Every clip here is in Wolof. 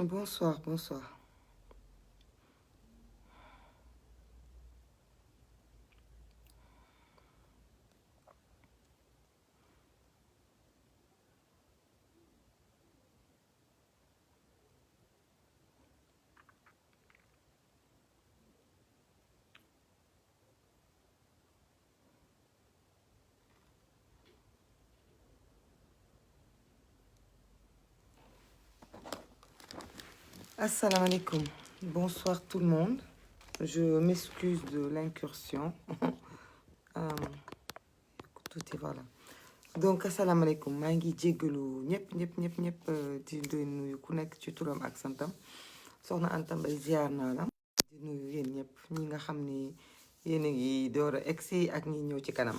Bonsoir, bonsoir. Assalamu alaikum. Bonsoir tout le monde. Je m'excuse de l'incursion. Euh, tout est voilà. Donc assalamu alaikum. maa ngi jéggalu ñëpp di nuyu ku nekk ci turam ak santam. Soxna Anta Mbaye ziar naa la. di nuyu yéen ñëpp ñi nga xam ni yéen a ngi door a egsi ak ñi ñëw ci kanam.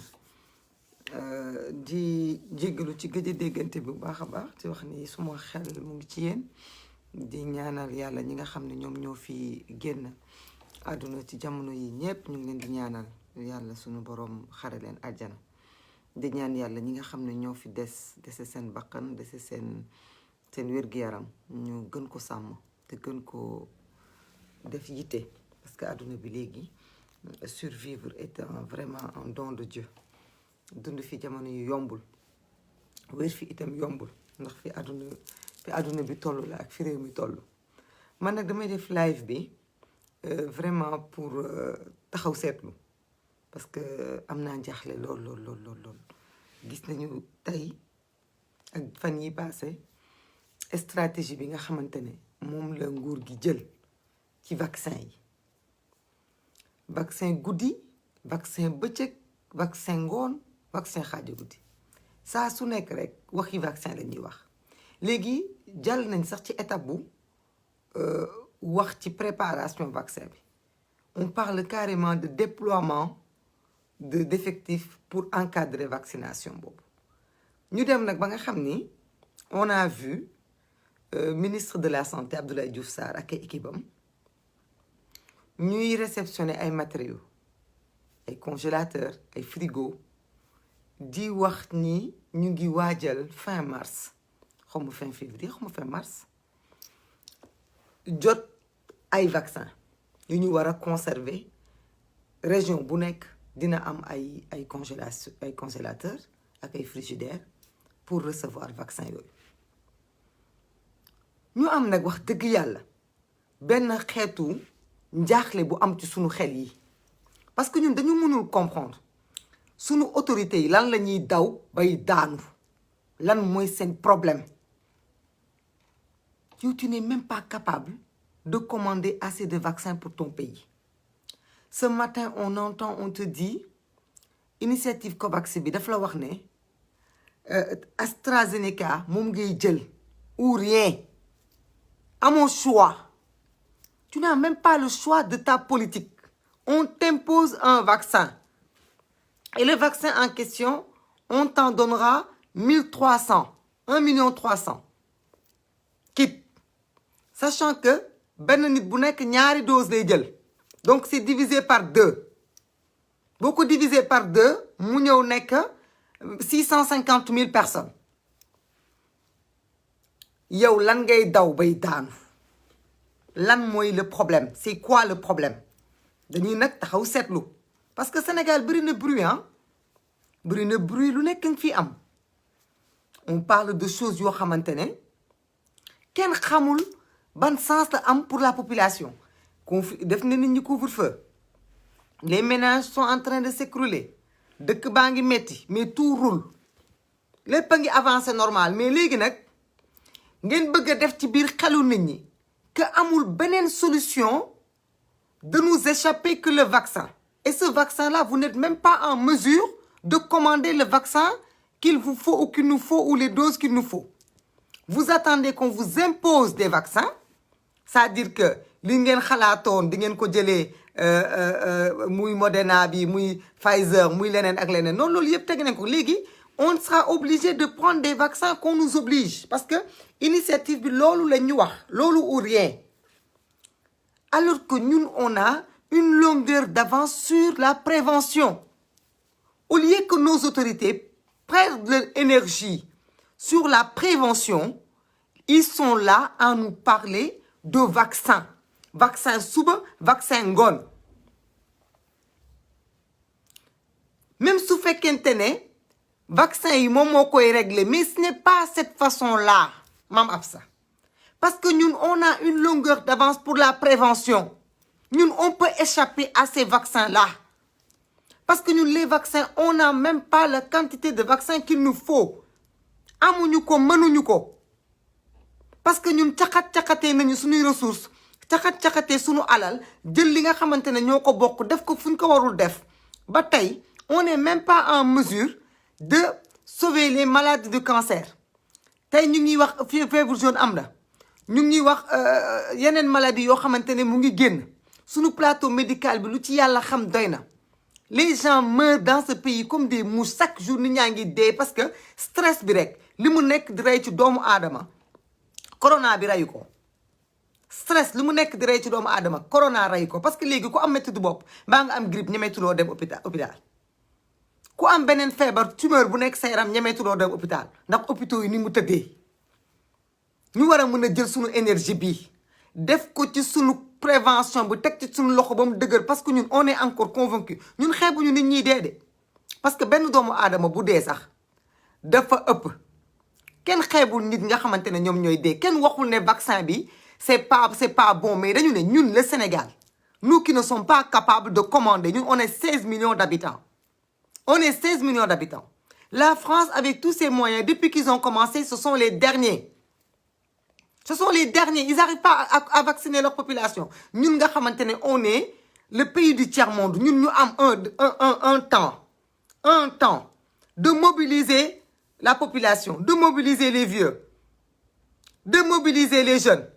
di jéggalu ci gëj a déggante bi bu baax a baax di wax ni suma xel mu ngi ci yéen. di ñaanal yàlla ñi nga xam ne ñoom ñoo fi génn àdduna ci jamono yi ñëpp ñu ngi leen di ñaanal yàlla suñu borom xare leen àjjana di ñaan yàlla ñi nga xam ne ñoo fi dese seen bakkan dese seen wér-gu-yaram ñu gën ko sàmm te gën ko def yitte parce que àdduna bi léegi survivre est vraiment un don de Dieu dund fi jamono yu yombul wér fi itam yombul ndax fi àdduna bi toll la ak fi réew mi toll man nag damay def live bi vraiment pour taxaw seetlu parce que am naa njaaxle lool gis nañu tey ak fan yi passé stratégie bi nga xamante ne moom la nguur gi jël ci vaccin yi vaccin guddi vaccin bëccëg vaccin ngoon vaccin xaaja guddi saa su nekk rek waxi vaccin la ñuy wax léegi jàll nañ sax ci étape bu wax ci préparation vaccin bi on parle carrément de déploiement d'effectifs pour encadrer vaccination boobu ñu dem nag ba nga xam ni on a vu ministre de la santé Abdoulaye Diouf Sarr ak ay équipe am ñuy réceptionner ay matériaux ay congélateurs ay frigo di wax ni ñu ngi waajal fin mars xaw ma fin février xaw ma fin mars jot ay vaccin yu ñu war a conserver région bu nekk dina am ay congélateur ak ay frigidaire pour recevoir vaccin yooyu ñu am nag wax dëgg yàlla benn xeetu njaaxle bu am ci sunu xel yi parce que ñun dañu mënul comprendre sunu autorités yi lan la ñuy daw bay daanu lan mooy seen problème yow tu n'es même pas capable de commander assez de vaccins pour ton pays. Ce matin, on te dit, initiative COVAX bi daf la wax ne AstraZeneca moom ngay jël ou rien. À mon choix. Tu n'as même pas le choix de ta politique. On t'impose un vaccin. Et le vaccin en question, on t'en donnera 1300, 1,3 million. Kit. Sachant que benn nit bu nekk ñaari dose lay jël donc c'est divisé par 2 boo ko divisé par 2 mu ñëw nekk 650 000 personnes yow lan ngay daw bay daanu lan mooy le problème c'est quoi le problème dañuy nag taxaw seetlu parce que Sénégal bëri na bruit bëri na bruit lu nekk nga fi am on parle de choses yoo xamante ne kenn xamul ban sens la am pour la population def na nit ñi couvre-feu les ménages sont en train de s'écrouler dëkk baa ngi metti mais tout roule lépp a ngi avancé normal mais léegi nag ngeen bëgg a def ci biir xelu nit ñi que amul beneen solution de nous échapper que le vaccin et ce vaccin-là vous n'êtes même pas en mesure de commander le vaccin qu'il vous faut ou qu'il nous faut ou les doses qu'il nous faut vous attendez qu'on vous impose des vaccins c'est-à-dire que li ngeen xalaatoon di ngeen ko jëlee muy Moderna bi muy Pfizer muy leneen ak leneen noonu loolu yëpp teg nañ ko léegi on sera obligé de prendre des vaccins qu'on nous oblige parce que initiative bi loolu la ñu wax loolu ou rien alors que ñun on a une longueur d'avance sur la prévention au lieu que nos autorités perdent leur énergie sur la prévention ils sont là à nous parler de vaccin suba vaccin ngoon même su fekkente ne vaccin yi moom moo koy régler mais ce n'est pas cette façon-là Mame Absa parce que ñun on a une longueur d'avance pour la prévention ñun on peut échapper à ces vaccins-là parce que ñun les vaccins on n'a même pas la quantité de vaccins qu'il nous faut amuñu ko mënuñu ko parce que ñun caxat-caxatee nañu suñuy ressources caxat-caxatee suñu alal jël li nga xamante ne ñoo ko bokk def ko fu ñu ko warul def ba tey on n'est même pas en mesure de sauver les malades de cancer tey ñu ngi wax fièvre jaune am na ñu ngi wax yeneen maladies yoo xamante ne mu ngi génn suñu plateau médical bi lu ci yàlla xam doy na les gens meurent dans ce pays comme des mouches chaque jour nit ñaa ngi dee parce que stress bi rek li mu nekk di rey ci doomu aadama corona bi reyu ko stress li mu nekk di rey ci doomu aadama corona reyu ko parce que léegi ku am métti du bopp mbaa nga am grippe ñemeetuloo dem hôpital ku am beneen feebar tumeur bu nekk sa yaram ñemeetuloo dem hôpital ndax hôpitaux yi ni mu tëddee ñu war a mën a jël suñu énergie bi def ko ci suñu prévention bu teg ci suñu loxo ba mu dëgër parce que ñun on est encore convaincu ñun xeebuñu nit ñiy dee de parce que benn doomu aadama bu dee sax dafa ëpp kenn xeebul nit nga xamante ne ñoom ñooy dee kenn waxul ne vaccin bi c'est pas bon mais dañu ne ñun le Sénégal nous qui ne sommes pas capables de commander ñun on est 16 millions d'habitants on est 16 millions d'habitants la France avec tous ses moyens depuis qu'ils ont commencé ce sont les derniers ils n'arrivent pas à vacciner leur population ñun nga xamante ne on est le pays du tiers-monde ñun ñu am un temps de mobiliser la population de mobiliser les vieux de mobiliser les jeunes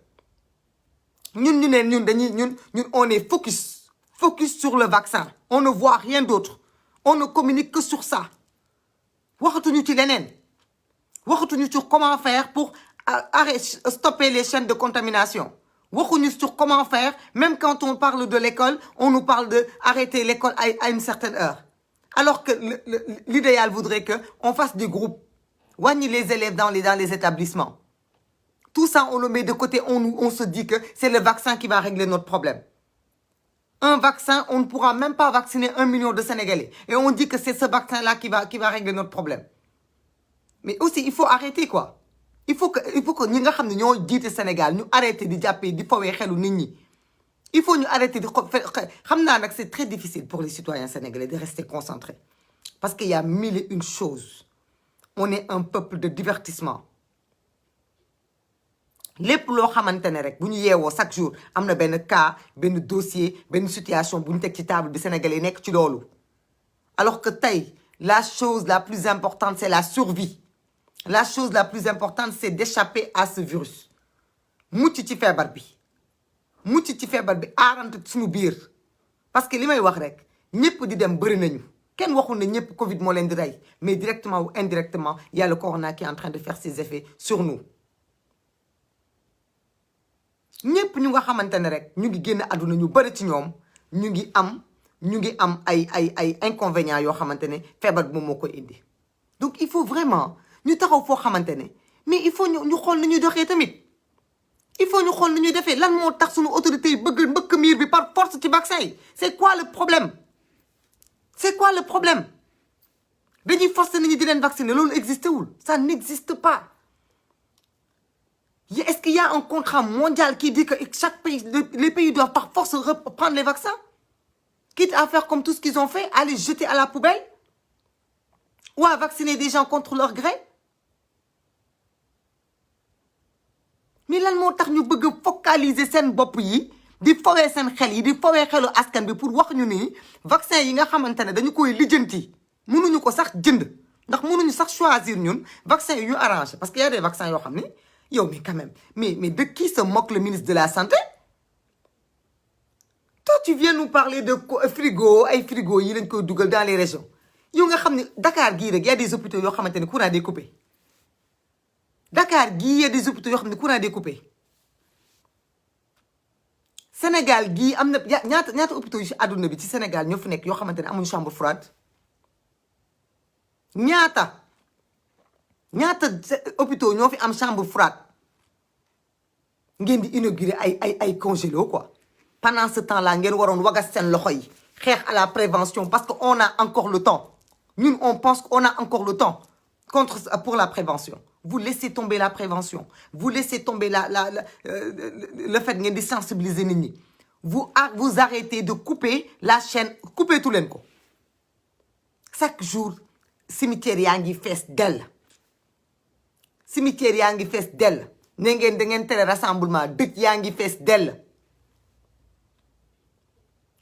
ñun on est focus sur le vaccin on ne voit rien d'autre on ne communique que sur ça waxatuñu ci leneen waxatuñu sur comment faire pour stopper les chaînes de contamination waxuñu sur comment faire même quand on parle de l'école on nous parle de arrêter l'école à une certaine heure alors que l'idéal voudrait que on fasse des groupes wàññi les élèves dans les établissements tout ça on le met de côté on se dit que c'est le vaccin qui va régler notre problème un vaccin on ne pourra même pas vacciner 1 million de Sénégalais et on dit que c'est ce vaccin-là qui va régler notre problème mais aussi il faut arrêter quoi il faut que ñi nga xam ne ñoo jiite Sénégal ñu arrêter di jàppee di fawee xelu nit ñi il faut ñu arrêter di xam naa nag c'est très difficile pour les citoyens sénégalais de rester concentrés parce qu'il y a mille et une choses on est un peuple de divertissement lépp loo xamante ne rek bu ñu yeewoo chaque jour am na benn cas benn dossier benn situation bu ñu teg ci table bi sénégalais nekk ci loolu alors que tey la chose la plus importante c'est la survie la chose la plus importante c'est d'échapper à ce virus mucc ci feebar bi aarante suñu biir parce que li may wax rek ñëpp di dem bëri nañu kenn waxul ne ñëpp Covid moo leen di rey mais directement ou indirectement il y a le corona qui est en train de faire ses effets sur nous ñëpp ñu nga xamante ne rek ñu ngi génn àdduna ñu bëri ci ñoom ñu ngi am ay inconvénients yoo xamante ne feebar bi moom moo koy indi donc il faut vraiment ñu taxaw foo xamante ne mais il faut ñu xool ni ñuy doxee tamit il faut ñu xool ni ñuy defee lan moo tax suñu autorités yi bëgg mbëkk miir bi par force ci vaccin yi c'est quoi le problème dañuy forcer nit ñi di leen vacciner loolu existé wul ça n'existe pas est-ce qu'il y a un contrat mondial qui dit que chaque pays les pays doivent par force reprendre les vaccins quitte à faire comme tout ce qu'ils ont fait à les jeter à la poubelle ou à vacciner des gens contre leur gré mais lan moo tax ñu bëgg a focaliser seen bopp yi di fowee seen xel yi di fowee xelu askan bi pour wax ñu ni vaccin yi nga xamante ne dañu koy lijjanti mënuñu ko sax jënd ndax mënuñu sax choisir ñun vaccin yi ñu arrangé parce que y a des vaccins yoo xam ne yow mais quand même mais de qui se moque le ministre de la santé toi tu viens nous parler de frigo ay frigo yi lañ koy dugal dans les régions yow nga xam ne Dakar gii rek y a des hôpitaux yoo xamante ne courant day coupé Dakar gii y a des hôpitaux yoo xam ne courant day coupé Sénégal gii am na ñaata hôpitaux yi ci àdduna bi ci Sénégal ñoo fi nekk yoo xamante ne amuñu chambre froide ñaata hôpitaux ñoo fi am chambre froide ngeen di inaugurer ay congélo quoi. Pendant ce temps-là ngeen waroon wagas seen loxo yi xeex à la prévention parce que on a encore le temps ñun on pense qu'on a encore le temps pour la prévention. Vous laissez tomber la prévention, vous laissez tomber le fait ngeen di sensibiliser nit ñi. Vous arrêtez de couper la chaîne, couper tout leen ko. Chaque jour cimetière yaa ngi fees dell, cimetière yaa ngi fees dell. Ne ngeen da ngeen tere rassemblement, dëj yaa ngi fees dell.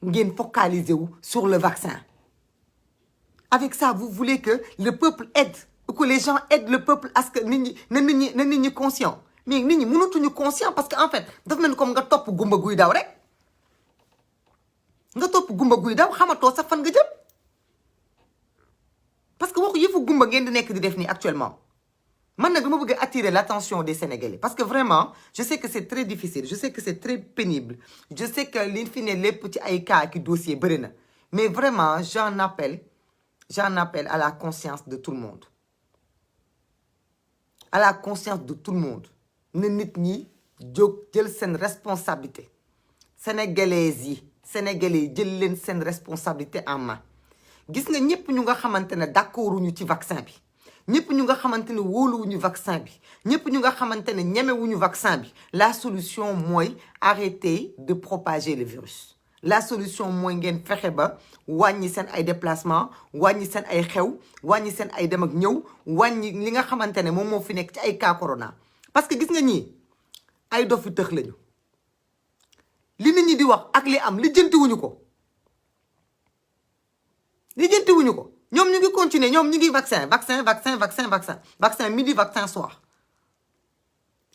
Ngeen focaliser wu sur le vaccin. Avec ça, vous voulez que le peuple aide, que les gens aident le peuple à ce que nit ñi conscient. Mais nit ñi mënatuñu conscient parce que en fait daf mel ni comme nga topp gumba guy daw rek. Nga topp gumba guy daw xamatoo sa fan nga jëm. Parce que waxu yëfu gumba ngeen di nekk di def nii actuellement. Man nag dama bëgg attirer l'attention des Sénégalais parce que vraiment je sais que c'est très difficile, je sais que c'est très pénible, je sais que li fi ne lépp ci ay cas ki dossier bëri na, mais vraiment j'en appelle à la conscience de tout le monde, à la conscience de tout le monde. Na nit ñi jóg jël seen responsabilité. Sénégalais yi jël leen seen responsabilité en main. Gis nga ñëpp ñu nga xamante ne d'accorduñu ci vaccin bi, ñëpp ñu nga xamante ne wóoluwuñu vaccin bi, ñëpp ñu nga xamante ne ñemewuñu vaccin bi, la solution mooy arrêter de propager le virus. La solution mooy ngeen fexe ba wàññi seen ay déplacement, wàññi seen ay xew, wàññi seen ay dem ak ñëw, wàññi li nga xamante ne moom moo fi nekk ci ay cas corona. Parce que gis nga ñii ay dof yu tëx lañu. Li nit ñi di wax ak li am lijjantiwuñu ko. Lijjantiwuñu ko. Ñoom ñu ngi continuer, ñoom ñu ngi vaccin midi, vaccin soir.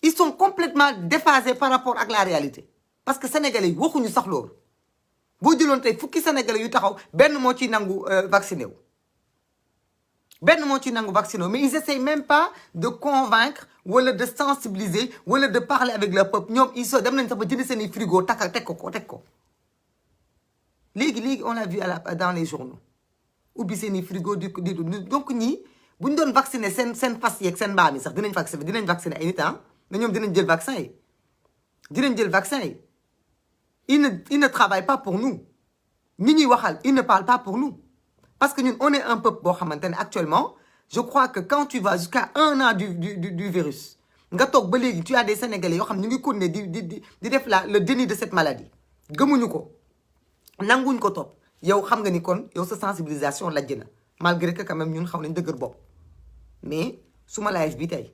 Ils sont complètement déphasés par rapport à la réalité. Parce que Sénégalais yi waxuñu sax loolu. Boo jëloon tey fukki Sénégalais yu taxaw benn moo ciy nangu vacciné wu. Benn moo ciy nangu vacciné wu mais ils essayent même pas de convaincre wala de sensibiliser wala de parler avec le peuple. Ñoom ils sont dem nañ sax ba jënd seen i frigo teg ko. Léegi on l'a vu dans les journaux. Ubbi seen i frigo donc ñii bu ñu doon vacciner seen fas yeeg seen mbaam yi sax dinañ vacciner ay nit ah mais ñoom dinañ jël vaccin yi. Ils ne travaillent pas pour nous. Ñi ñuy waxal ils ne parlent pas pour nous. Parce que ñun on est un peuple boo xamante ne actuellement je crois que quand tu vas jusqu'à 1 an du virus nga toog ba léegi tu as des Sénégalais yoo xam ñu ngi continuer di def le déni de cette maladie. Gëmuñu ko nanguñ ko topp. Yow xam nga ni kon yow sa sensibilisation lajj na malgré que quand même ñun xaw nañ dëgër bopp mais suma live bi tey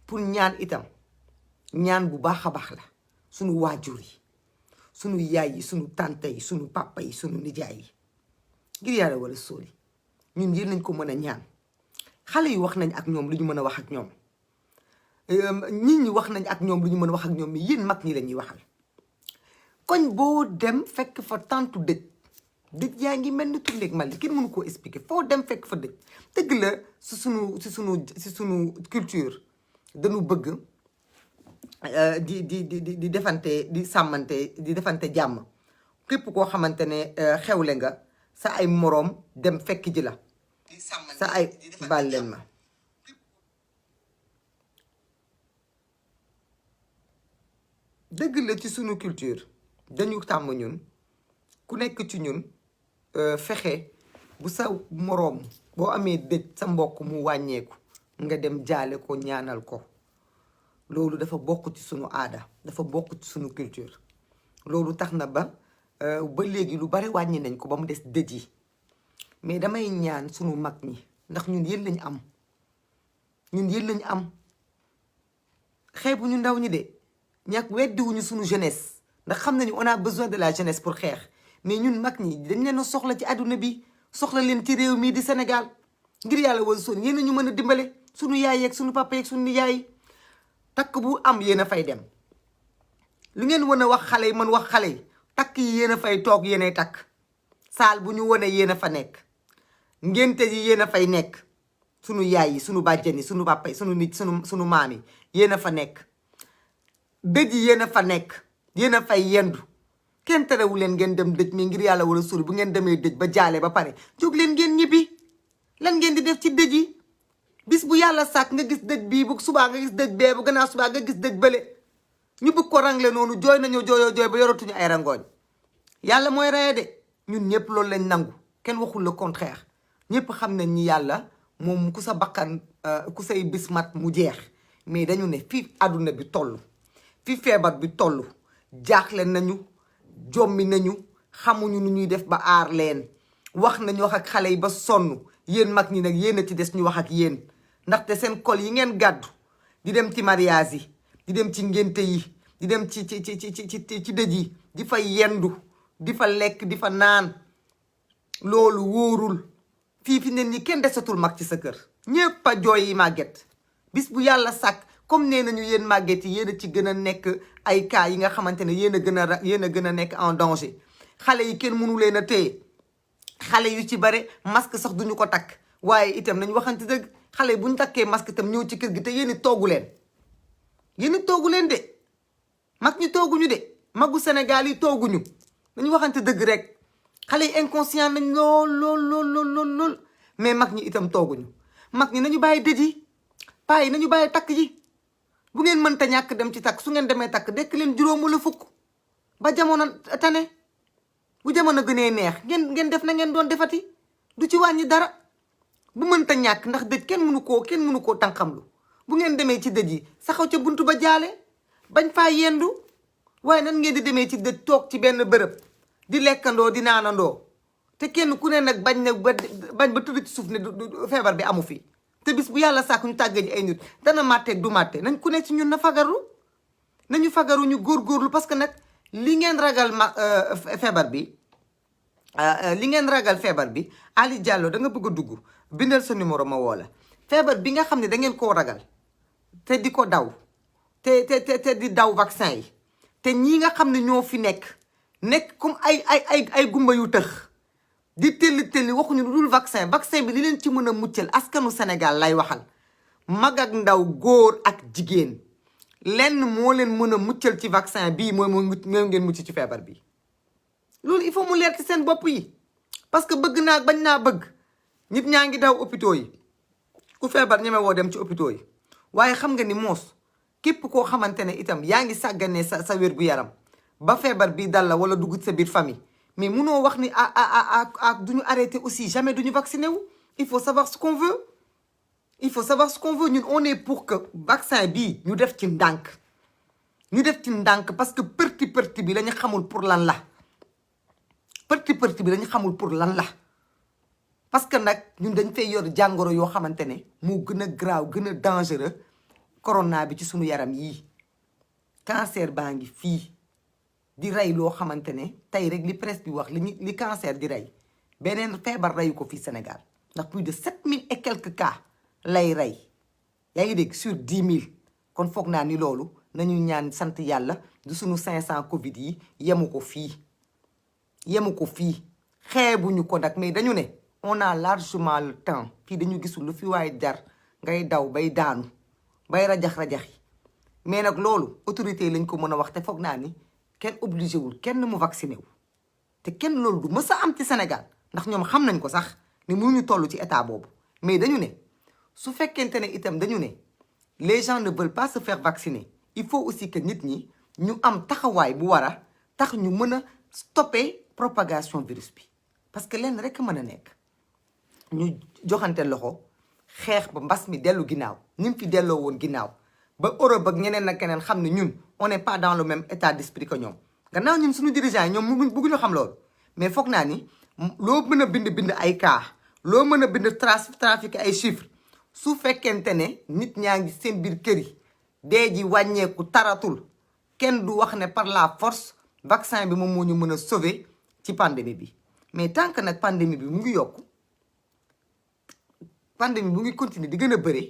pour ñaan itam ñaan bu baax a baax la suñu waajur yi suñu yaay yi suñu tante yi suñu papa yi suñu nijaay yi ngir yàlla wala sóoli ñun yéen nañ ko mën a ñaan. Xale yi wax nañ ak ñoom lu ñu mën a wax ak ñoom nit ñi wax nañ ak ñoom lu ñu mën a wax ak ñoom mais yéen mag ñi la ñuy waxal. Koñ boo dem fekk fa tantu dëj yaa ngi mel ni tulleeg mal kenn mënu koo expliquer foo dem fekk fa dëj. Dëgg la si sunu culture dañu bëgg di defante di sàmmante di defante jàmm képp koo xamante ne xewle nga sa ay moroom dem fekk ji la sa ay baal leen ma. Dëgg la ci sunu culture dañu tàmm ñun ku nekk ci ñun fexe bu sa moroom boo amee dëj sa mbokk mu wàññeeku nga dem jaale ko ñaanal ko. Loolu dafa bokk ci sunu aada dafa bokk ci sunu culture. Loolu tax na ba léegi lu bari wàññi nañ ko ba mu des dëj yi mais damay ñaan sunu mag ñi ndax ñun yéen lañu am xeebu ñu ndaw ñi de ñàkk weddiwuñu sunu jeunesse ndax xam nañu on a besoin de la jeunesse pour xeex. Mais ñun mag ñi dañ leen a soxla ci àdduna bi soxla leen ci réew mii di Sénégal ngir yàlla wala son yéen ñu mën a dimbale sunu yaay yeeg sunu papa yeeg sunu yaay takk bu am yéen a fay dem. Lu ngeen wan a wax xale yi man wax xale yi takk yi yéen a fay toog yéen ay takk saal bu ñu wane yéen a fa nekk ngénte yi yéen a fay nekk sunu yaay yi sunu bàjjen yi sunu papa yi sunu maam yi yéen a fa nekk dëj yi yéen a fa nekk yéen a fay yendu. Kenn terewu leen ngeen dem dëj mi ngir yàlla wala suuri bu ngeen demee dëj ba jaale ba pare jóg leen ngeen ñibbi lan ngeen di def ci dëj yi bis bu yàlla sàkk nga gis dëj bii bu subaa nga gis dëj bee bu gannaaw subaa nga gis dëj bële ñu bëgg ko rangle noonu jooy nañu jooyoo jooy ba yoratuñu ay rangooñ yàlla mooy reye de ñun ñëpp loolu lañ nangu kenn waxul le contraire ñëpp xam nañ ni yàlla moom ku sa bakkan ku say bis mat mu jeex mais dañu ne fii àdduna bi toll fii feebar bi toll jaaxle nañu jommi nañu xamuñu nu ñuy def ba aar leen wax nañu wax ak xale yi ba sonn yéen mag ñi nag yéen a ci des ñu wax ak yéen ndaxte seen kol yi ngeen gàddu di dem ci mariage yi di dem ci ngénte yi di dem ci dëj yi di fa yendu di fa lekk di fa naan loolu wóorul fii ne nii kenn desatul mag ci sa kër ñëpp a jooy yi màgget bis bu yàlla sàkk comme nee nañu yéen màgget yi yéen a ci gën a nekk ay cas yi nga xamante ne yéen a gën a nekk en danger xale yi kenn mënu leen a téye xale yu ci bare masque sax duñu ko takk waaye itam nañu waxante dëgg xale yi bu ñu takkee masque itam ñëw ci kër gi te yéen toogu leen de mag ñi tooguñu de magu Sénégal yi tooguñu nañu waxante dëgg rek xale yi inconscient nañ lool mais mag ñi itam tooguñu mag ñi nañu bàyyi dëj yi paa yi nañu bàyyi takk yi bu ngeen mënta ñàkk dem ci takk su ngeen demee takk dekk leen juróom wala fukk ba jamono tane bu jamono gënee neex ngeen def na ngeen doon defati du ci wàññi dara bu mënta ñàkk ndax dëj kenn mënu koo tànqamlu bu ngeen demee ci dëj yi saxaw ca buntu ba jaale bañ faa yendu waaye nan ngeen di demee ci dëj toog ci benn bërëb di lekkandoo di naanandoo te kenn ku ne nag bañ ba tëdd ci suuf ne du feebar bi amu fi te bis bu yàlla sàkk ñu tàggat ji ay nit dana màtteeg du màtte nañ ku ne ci ñun nañu fagaru ñu góorgóorlu parce que nag li ngeen ragal feebar bi Ali Diallo da nga bëgg a dugg bindal sa numéro ma woo la feebar bi nga xam ne da ngeen koo ragal te di ko daw te di daw vaccin yi te ñii nga xam ne ñoo fi nekk comme ay gumba yu tëx di telli waxuñu lu dul vaccin bi li leen ci mën a muccal askanu Sénégal lay waxal mag ak ndaw góor ak jigéen lenn moo leen mën a muccal ci vaccin bii mooy ngeen mucc ci feebar bi loolu il faut mu leer ci seen bopp yi parce que bëgg naa bañ naa bëgg nit ñaa ngi daw hôpitaux yi ku feebar ñeme woo dem ci hôpitaux yi waaye xam nga ni moos képp koo xamante ne itam yaa ngi sàgganee sa wér gu yaram ba feebar bi dal la wala dugg sa biir famille mais munoo wax ni duñu arrêter aussi jamais duñu vacciné wu il faut savoir ce qu'on veut ñun on est pour que vaccin bii ñu def ci ndànk parce que përti bi la ñu xamul pour lan la përti bi la ñu xamul pour lan la parce que nag ñun dañ fay yor jàngoro yoo xamante ne moo gën a graaw gën a dangereux corona bi ci sunu yaram yii cancer baa ngi fii di rey loo xamante ne tey rek li presse bi wax li cancer di rey beneen feebar reyu ko fii Sénégal ndax plus de 7000 et quelques cas lay rey yaa ngi dégg sur 10 000 kon foog naa ni loolu nañu ñaan sant yàlla du sunu 500 Covid yi yemu ko fii xeebuñu ko nag mais dañu ne on a largement le temps fii dañu gisul lu fi waaye jar ngay daw bay daanu bay rajax-rajax yi mais nag loolu autorité yi lañ ko mën a wax te foog naa ni kenn obligé wul kenn mu vacciné wu te kenn loolu du mës a am ci Sénégal ndax ñoom xam nañ ko sax ni mënuñu toll ci état boobu mais dañu ne su fekkente ne itam dañu ne les gens ne veulent pas se faire vacciner il faut aussi que nit ñi ñu am taxawaay bu war a tax ñu mën a stopper propagation virus bi parce que lenn rek mën a nekk ñu joxante loxo xeex ba mbas mi dellu ginnaaw ni mu fi delloo woon ginnaaw ba Europe ak ñeneen ak keneen xam ne ñun on n'est pas dans le même état d'esprit que ñoom gannaaw ñun suñu dirigeants yi ñoom bëgguñu xam loolu mais foog naa ni loo mën a bind ay cas loo mën a bind trafic ay chiffres su fekkente ne nit ñaa ngi seen biir kër yi dee ji wàññeeku taratul kenn du wax ne par la force vaccin bi moom moo ñu mën a sauver ci pandémie bi mais tant que nag pandémie bi mu ngi yokku pandémie mu ngi continuer di gën a bëre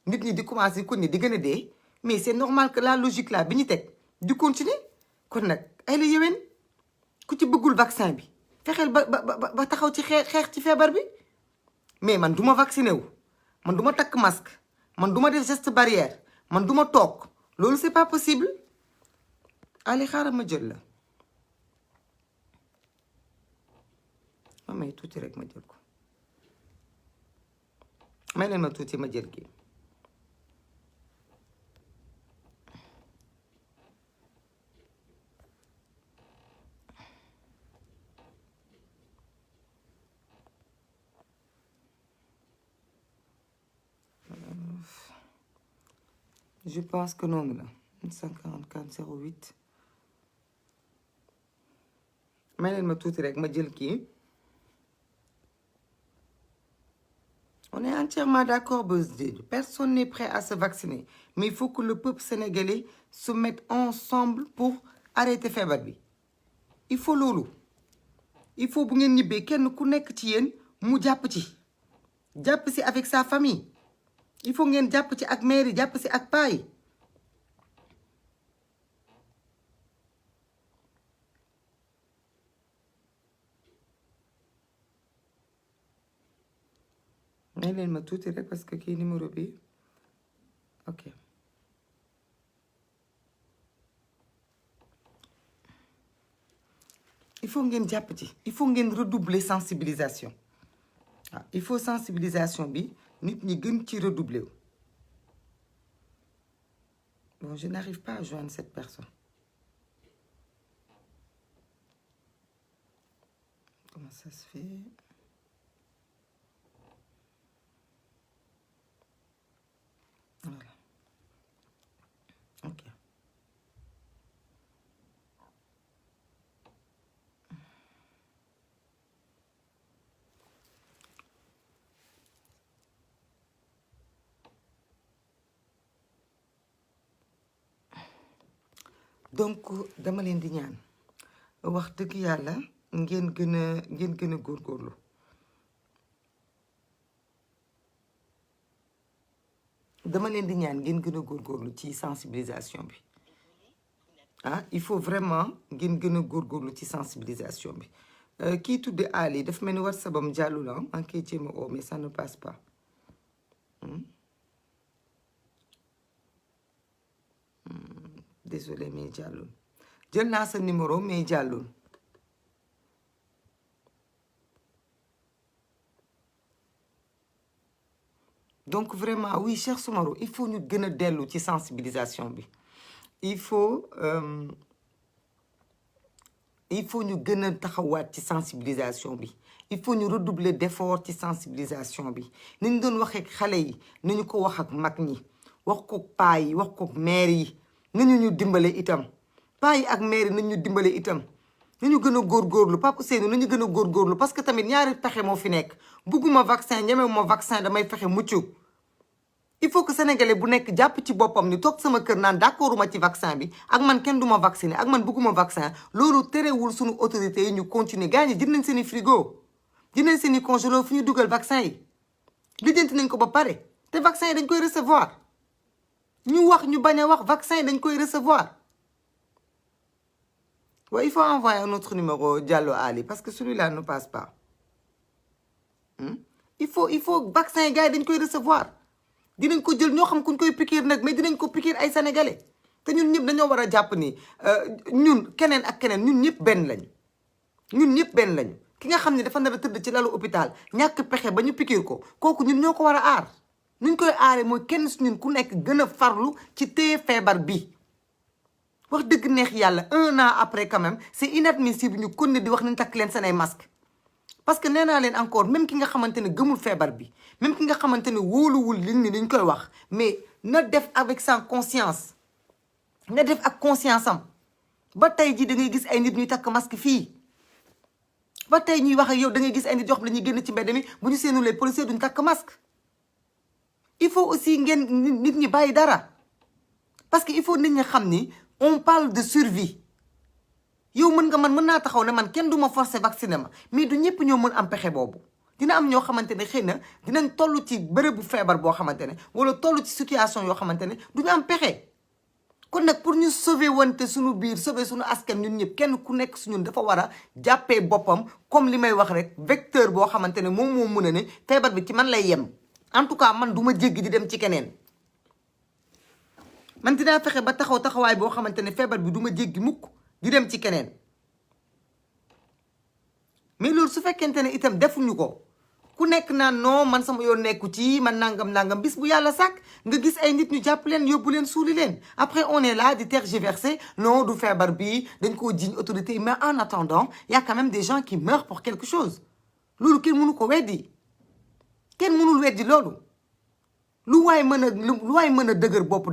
nit ñi di commencer continuer di gën a dee mais c'est normal que la logique là bi ñu teg di continuer kon nag ay la yéwén ku ci bëggul vaccin bi fexeel ba taxaw ci xeex ci feebar bi mais man du ma vacciné wu man du ma takk masque man du ma def geste barrière man du ma toog loolu c'est pas possible Ali xaaral ma jël la ma may tuuti rek ma jël ko may leen ma tuuti ma jël kii je pense que noonu la 144 08 may leen ma tuuti rek ma jël kii. On est entièrement d'accord, Beuzdi. Personne n'est prêt à se vacciner. Mais il faut que le peuple sénégalais se mette ensemble pour arrêter feebar bi. Il faut loolu. Il faut bu ngeen ñibbee kenn ku nekk ci yéen mu jàpp ci. Jàpp si avec sa famille. Il faut ngeen jàpp ci ak mairie jàpp si ak paa yi. may leen ma tuuti rek parce que kii numéro bi ok. Il faut ngeen jàpp ci. Il faut ngeen redoubler sensibilisation. Ah, il faut sensibilisation bi nit ñi gën ci redoubler wu. Bon, je n'arrive pas à joindre cette personne. Comment ça se fait? Voilà. Ok. Donc dama leen di ñaan wax dëgg yàlla ngeen gën a góorgóorlu. Dama leen di ñaan ngeen gën a góorgóorlu ci sensibilisation bi. Ah, il faut vraiment ngeen gën a góorgóorlu ci sensibilisation bi. Kii tudde Ali daf mel ni WhatsApp am jàllu la en kay jéem a mais ça ne passe pas. Désolé mais jàllul. Jël naa sa numéro mais jàllul. Donc vraiment oui Cheikh Soumarou il faut ñu gën a dellu ci sensibilisation bi. Il faut ñu gën a taxawaat ci sensibilisation bi. Il faut ñu redoubler d'effort ci sensibilisation bi. Ni ñu doon waxee ak xale yi nañu ko wax ak mag ñi wax ko paa yi wax ko maire yi nañu ñu dimbale itam. Paa yi ak maire yi nañu ñu dimbale itam. nañu gën a góorgóorlu Pape Ousseynou nañu gën a góorgóorlu parce que tamit ñaari pexe moo fi nekk bugguma vaccin ñemewuma vaccin damay fexe mucc. Il faut que sénégalais bu nekk jàpp ci boppam ni toog sama kër naan d'accorduma ci vaccin bi ak man kenn duma vacciner ak man bugguma vaccin loolu terewul suñu autorités yi ñu continuer gars ñi jënd nañ seen i frigo jënd nañ seen i congélo fu ñu dugal vaccin yi lijjanti nañ ko ba pare te vaccin yi dañ koy recevoir ñu wax ñu bañ a wax vaccin yi dañ koy recevoir. Ouais, il faut envoyer un autre numéro Diallo Ali parce que celui-là ne passe pas. Il faut vaccin yi gars yi dañ koy recevoir. Dinañ ko jël ñoo xam kuñ koy piqûre nag mais dinañ ko piqûre ay sénégalais te ñun ñëpp dañoo war a jàpp ni ñun keneen ak keneen ñun ñëpp benn lañu. ñun ñëpp benn lañu ki nga xam ne dafa nar a tëdd ci lalu hôpital ñàkk pexe ba ñu piqûre ko kooku ñun ñoo ko war a aar. nuñ koy aaree mooy kenn su ñun ku nekk gën a farlu ci téye feebar bi. wax dëgg neex yàlla 1 an après quand même c'est inadmissible ñu kon ne di wax nañ takk leen seen ay masque parce que nee naa leen encore même ki nga xamante ne gëmul feebar bi même ki nga xamante ne wóoluwul li ni dañ koy wax mais na def avec sa conscience na def ak conscience am ba tey ji da ngay gis ay nit ñuy takk masque fii ba tey ñuy wax ak yow da ngay gis ay nit yoo xam ne dañuy génn ci mbedd mi bu ñu seenulee policier duñ takk masque. Il faut aussi ngeen nit ñi bàyyi dara parce que il faut nit ñi xam ni on parle de survie. yow mën naa taxaw ne man kenn du ma forcer vacciner ma mais du ñëpp ñoo mën am pexe boobu dina am ñoo xamante ne xëy na dinañ toll ci bërëbu feebar boo xamante ne wala toll ci situation yoo xamante ne du ñu am pexe. kon nag pour ñu sauver wante suñu biir sauver suñu askan ñun ñëpp kenn ku nekk suñun dafa war a jàppee boppam comme li may wax rek vecteur boo xamante ne moom moo mën a ne feebar bi ci man lay yem. En tout cas man du ma jéggi di dem ci keneen man dinaa fexe ba taxawaay boo xamante ne feebar bi du ma jéggi mukk di dem ci keneen mais loolu su fekkente ne itam defuñu ko ku nekk naan non man sama yoon nekku ci man nangam bis bu yàlla sàkk nga gis ay nit ñu jàpp leen yóbbu leen suuli leen après on est là di tergiverser non du feebar bi dañ koo jiñ autorité yi mais en attendant y a quand même des gens qui meurent pour quelque chose loolu kenn mënu ko weddi kenn mënul weddi loolu lu waay mën a lu waay mën a dëgër bopp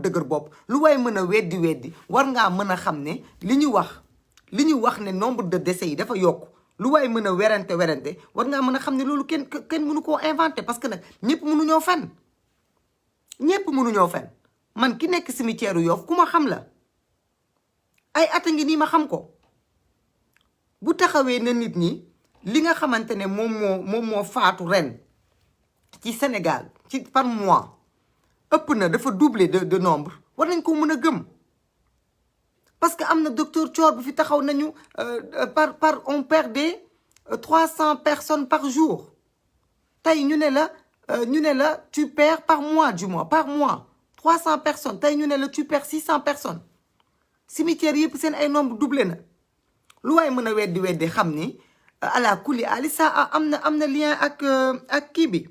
lu waay mën a weddi war ngaa mën a xam ne li ñu wax ne nombre de décès yi dafa yokk lu waay mën a werante war ngaa mën a xam ne loolu kenn mënu koo inventé parce que nag ñëpp mënuñoo fen man ki nekk cimetière Yoff ku ma xam la ay at a ngi nii ma xam ko bu taxawee na nit ñi li nga xamante ne moom moo faatu ren ci Sénégal ci par mois ëpp na dafa doubler de nombre war nañ ko mën a gëm parce que am na docteur Thior bu fi taxaw nañu par on perdait 300 personnes par jour tey ñu ne la tu perds par mois 300 personnes tey ñu ne la tu perds 600 personnes cimetière yëpp seen ay nombre doublé na lu waay mën a weddi xam ni ala kulli ali sa am na lien ak kii bi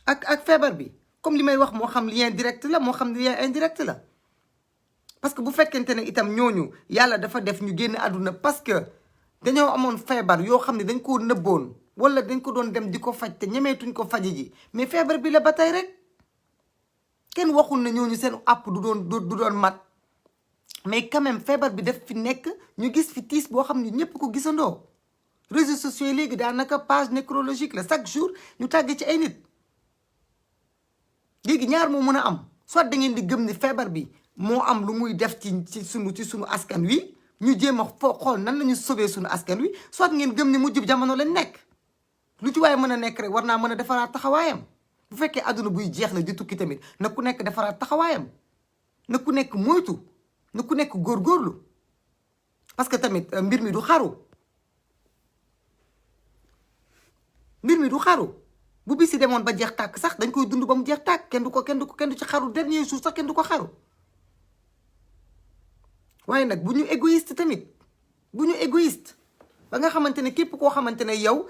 ak feebar bi comme li may wax moo xam lien direct la moo xam lien indirect la parce que bu fekkente ne itam ñooñu yàlla dafa def ñu génn àdduna parce que dañoo amoon feebar yoo xam ne dañ koo nëbboon wala dañ ko doon dem di ko faj te ñemeetuñ ko faji ji mais feebar bi la ba tey rek kenn waxul na ñooñu seen àpp du doon mat mais quand même feebar bi def fi nekk ñu gis fi tiis boo xam ne ñëpp ko gisandoo réseaux sociaux yi léegi daanaka page nécrologique la chaque jour ñu tàgge ci ay nit léegi ñaar moo mën a am soit da ngeen di gëm ni feebar bi moo am lu muy def ci sunu askan wi ñu jéem a xool nan la ñu sauver sunu askan wi soit ngeen gëm ni mujjub jamono lañ nekk lu ci waaye mën a nekk rek war naa mën a defaraat taxawaayam bu fekkee àdduna buy jeex la di tukki tamit na ku nekk defaraat taxawaayam na ku nekk moytu na ku nekk góorgóorlu parce que tamit mbir mi du xaru bu bisi demoon ba jeex tàkk sax dañ koy dund ba mu jeex tàkk kenn du ci xaru dernier jour sax kenn du ko xaru waaye nag bu ñu égoïste tamit ba nga xamante ne képp koo xamante ne yow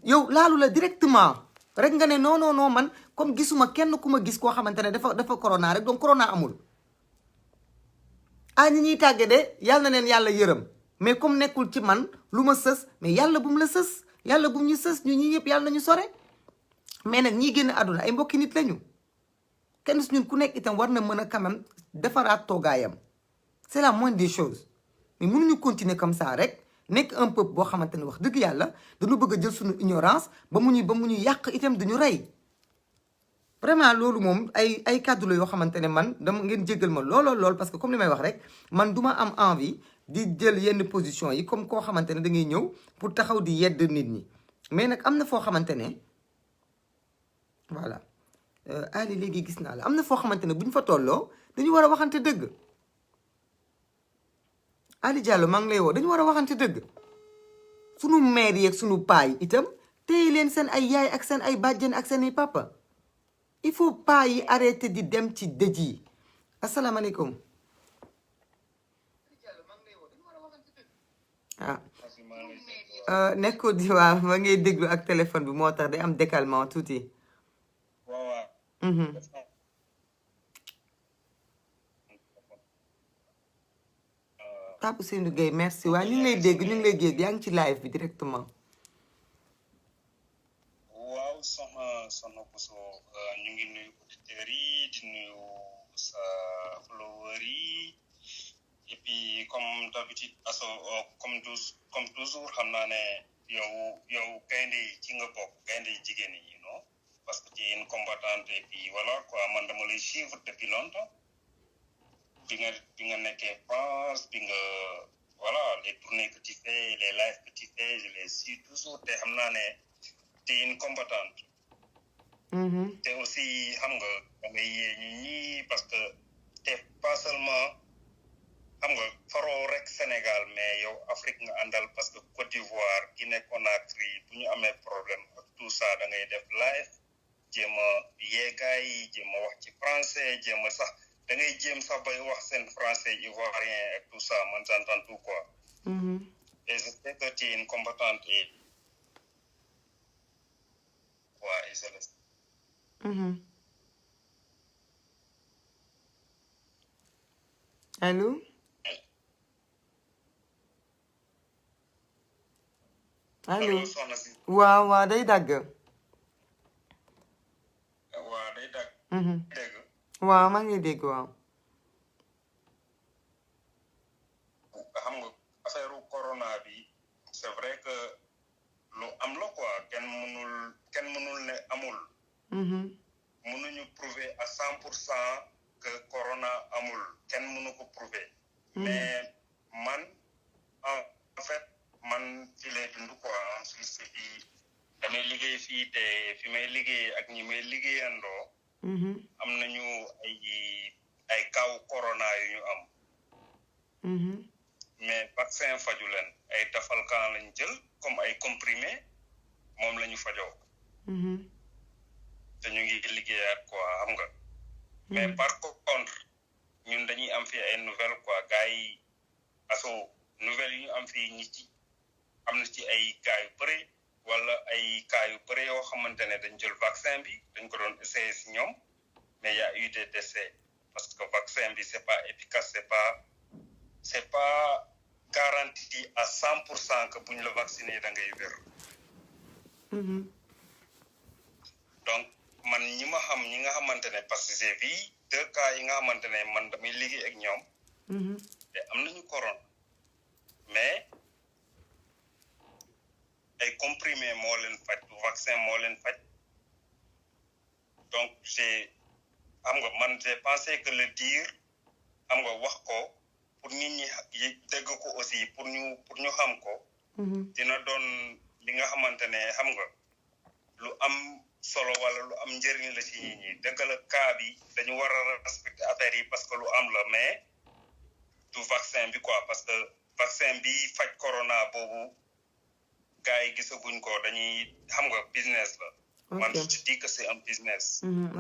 yow laalu la directement rek nga ne non man comme gisuma kenn ku ma gis koo xamante ne dafa corona rek donc corona amul ñi ñuy tàgge de yàlla na leen yàlla yërëm mais comme nekkul ci man lu ma sës mais yàlla bu mu la sës yàlla bu mu ñu sës ñu ñi ñëpp yàlla nañu sore mais nag ñii génn àdduna ay mbokki nit lañu kenn su ñun ku nekk itam war na mën a quand même defaraat toogaayam c'est la moindre des choses mais mënuñu continuer comme ça rek nekk un peuple boo xamante ne wax dëgg yàlla dañu bëgg a jël suñu ignorance ba mu ñu yàq itam duñu rey vraiment loolu moom ay kàddu la yoo xamante ne man dama ngeen jégal ma lool parce que comme li may wax rek man duma am envie di jël yenn position yi comme koo xamante ne da ngay ñëw pour taxaw di yedd nit ñi mais nag am na foo xamante ne voilà Ali léegi gis naa la am na foo xamante ne bu ñu fa tolloo dañu war a waxante dëgg Ali Diallo maa ngi lay woo dañu war a waxante dëgg sunu maire yi ak sunu paa yi itam téye leen seen ay yaay ak seen ay bàjjen ak seen ay papa il faut pas yi arrêter di dem ci dëj yi asalaamaaleykum nekkul di waaw ma ngay déglu ak téléphone bi moo tax day am décalement tuuti Pape Ousseynou Gueye merci waaye ñu ngi lay dégg ñu ngi lay gis yaa ngi ci live bi directement waaw soxna Bousso ñu ngi nuyu auditeurs yi di nuyu sa followers yi et puis comme d'habitude comme toujours xam naa ne yow gaynde yi ci nga bokk gaynde yi jigéen yi non parce que tu es une combattante et puis voilà quoi man dama lay suivre depuis longtemps bi nga nekkee France bi nga voilà les tournées que tu fais les lives que tu fais je les suis toujours te xam naa ne tu es une combattante te aussi xam nga dangay yee ñi parce que te pas seulement xam nga faroo rek Sénégal mais yow Afrique nga àndal parce que Côte d'Ivoire Guinée Conakry bu ñu amee problème ak tout ça da ngay def live jéem a yeegaay yi jéem a wax ci français jéem a sax da ngay jéem sax bay wax seen français ivoirien et tout ça man j'entends tout quoi et je sais que tu es une combattante et ouais je le sais allo allo waaw day dagg waaw day dagg dégg waaw maa ngi dégg waaw. xam nga affaire corona bi c'est vrai que lu am la quoi kenn mënul ne amul mënuñu prouver à 100% que corona amul kenn mënu ko prouver mais man en fait man fi lay dund quoi en Suisse fii damay liggéey fii te fi may liggéey ak ñi may liggéeyandoo am nañu ay kaw corona yu ñu am mais vaccin faju leen ay dafalkan lañ jël comme ay comprimé moom la ñu fajoo te ñu ngi liggéeyaat quoi xam nga mais par contre ñun dañuy am fii ay nouvelles quoi gars yi aso nouvelles yi ñu am fii ñi ci am na ci ay cas yu bëri wala ay cas yu bëri yoo xamante ne dañ jël vaccin bi dañ ko doon essayer si ñoom mais y a eu des décès parce que vaccin bi c'est pas efficace c'est pas garanti à 100% que buñ la vacciner da ngay wér donc man ñi ma xam ñi nga xamante ne parce que j'ai vu 2 cas yi nga xamante ne man damay liggéey ak ñoom te am nañu corona mais ay comprimé moo leen faj vaccin moo leen faj donc j'ai pensé que le dire xam nga wax ko pour nit ñi dégg ko aussi pour ñu xam ko dina doon li nga xamante ne xam nga lu am solo wala lu am njëriñ la ci nit ñi dëgg la cas bi dañu war a respecter affaire yi parce que lu am la mais du vaccin bi quoi parce que vaccin bi faj corona boobu gars yi gisaguñ ko dañuy xam nga business la man je dis que c'est un business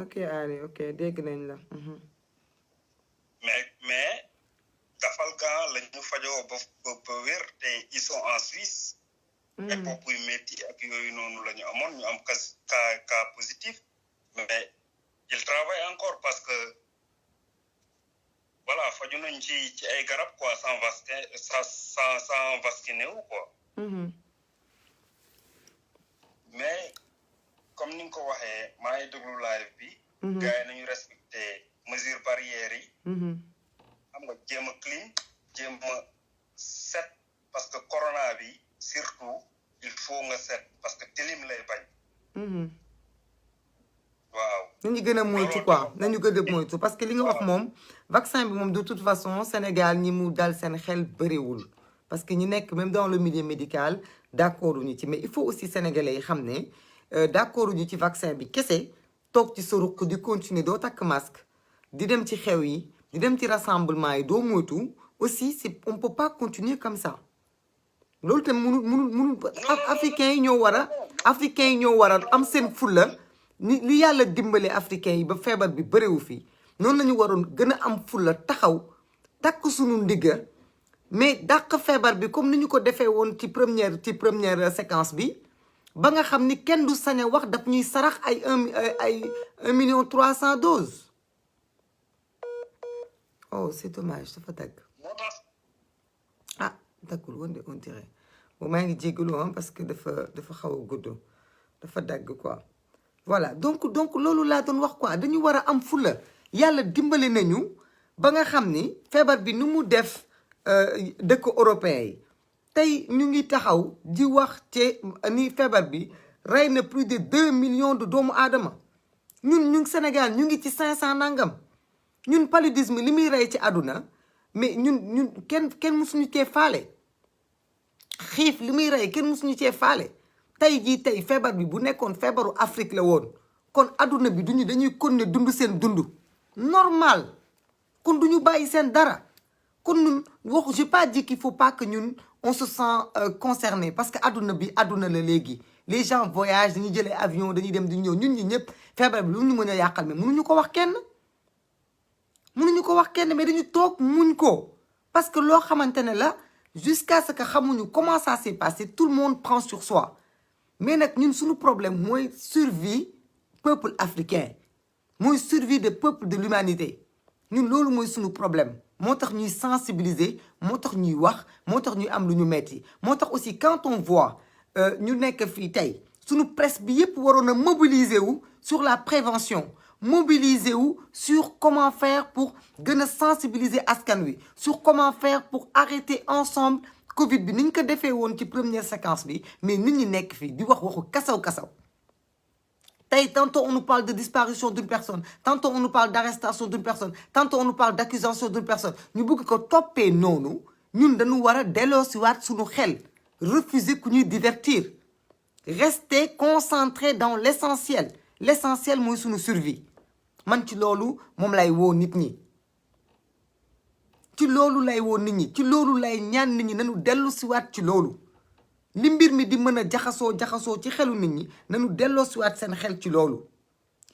ok Ali ok dégg nañ la mais dafal gan la ñu fajoo ba wér te ils sont en Suisse ay bopp yu métti ak yooyu noonu la ñu amoon ñu am cas positif mais il travaille encore parce que voilà faju nañ ci ay garab quoi sans vacciner wu quoi mais comme ni nga ko waxee maa ngi déglu live bi gars yi nañu respecté mesures barrières yi xam nga jéem a clean jéem a set parce que corona bi surtout il faut nga set parce que tilim lay bañ waaw nañu gën a moytu quoi nañu gën a moytu parce que li nga wax moom vaccin bi moom de toute façon Sénégal ñi mu dal seen xel bëriwul parce que ñi nekk même dans le milieu médical d'accord uñu ci mais il faut aussi sénégalais yi xam ne d'accord uñu ci vaccin bi kese toog ci sa ruq di continuer doo takk masque di dem ci xew yi di dem ci rassemblement yi doo moytu aussi on peut pas continuer comme ça loolu tam mënul africains yi ñoo war a am seen fulla ni li yàlla dimbale africains yi ba feebar bi bëriwu fi noonu lañu waroon gën a am fulla taxaw takk suñu ndigga mais dàq feebar bi comme ni ñu ko defee woon ci première séquence bi ba nga xam ni kenn du sañ a wax daf ñuy sarax ay 1,3 million doses oh c'est dommage dafa dagg ah daggul woon de on dirait bon maa ngi jéggalu parce que dafa xaw a gudd dafa dagg quoi voilà donc loolu laa doon wax quoi dañu war a am fulla yàlla dimbali nañu ba nga xam ni feebar bi nu mu def dëkk européen yi tey ñu ngi taxaw di wax ci ni feebar bi rey na plus de 2 millions de doomu aadama ñun Sénégal ñu ngi ci 500 nangam ñun paludisme li muy rey ci àdduna mais ñun kenn musuñu cee faale xiif li muy rey kenn musuñu cee faale tey jii tey feebar bi bu nekkoon feebaru Afrique la woon kon àdduna bi dañuy continuer dund seen dund normal kon duñu bàyyi seen dara kon ñun wax j'ai pas dit qu'il faut pas que ñun on se sent concerné parce que àdduna bi àdduna la léegi les gens voyagent dañuy jëlee avion dañuy dem di ñëw ñun ñi ñëpp feebar bi lu ñu mën a yàqal mais mënuñu ko wax kenn mais dañu toog muñ ko parce que loo xamante ne la jusqu'à ce que xamuñu comment ça s'est passé tout le monde prend sur soi mais nag ñun suñu problème mooy survie peuple africain mooy survie de peuple de l'humanité ñun loolu mooy suñu problème moo tax ñuy sensibiliser moo tax ñuy wax moo tax ñuy am lu ñu metti moo tax aussi quand on voit ñu nekk fii tey suñu presse bi yëpp waroon a mobiliser wu sur la prévention mobiliser wu sur comment faire pour gën a sensibiliser askan wi sur comment faire pour arrêter ensemble Covid bi ni ñu ko defee woon ci première séquence bi mais nit ñi nekk fii di wax waxu kasaw-kasaw tey tantôt on nous parle de disparition d'une personne tantôt on nous parle d'arrestation d'une personne tantôt on nous parle d'accusation d'une personne ñu bëgg ko toppee noonu ñun dañu war a delloosiwaat suñu xel refuser ku ñuy divertir rester concentré dans l'essentiel l'essentiel mooy suñu survie man ci loolu moom lay woo nit ñi ci loolu lay woo nit ñi ci loolu lay ñaan nit ñi nañu dellu siwaat ci loolu li mbir mi di mën a jaxasoo ci xelu nit ñi nañu delloo siwaat seen xel ci loolu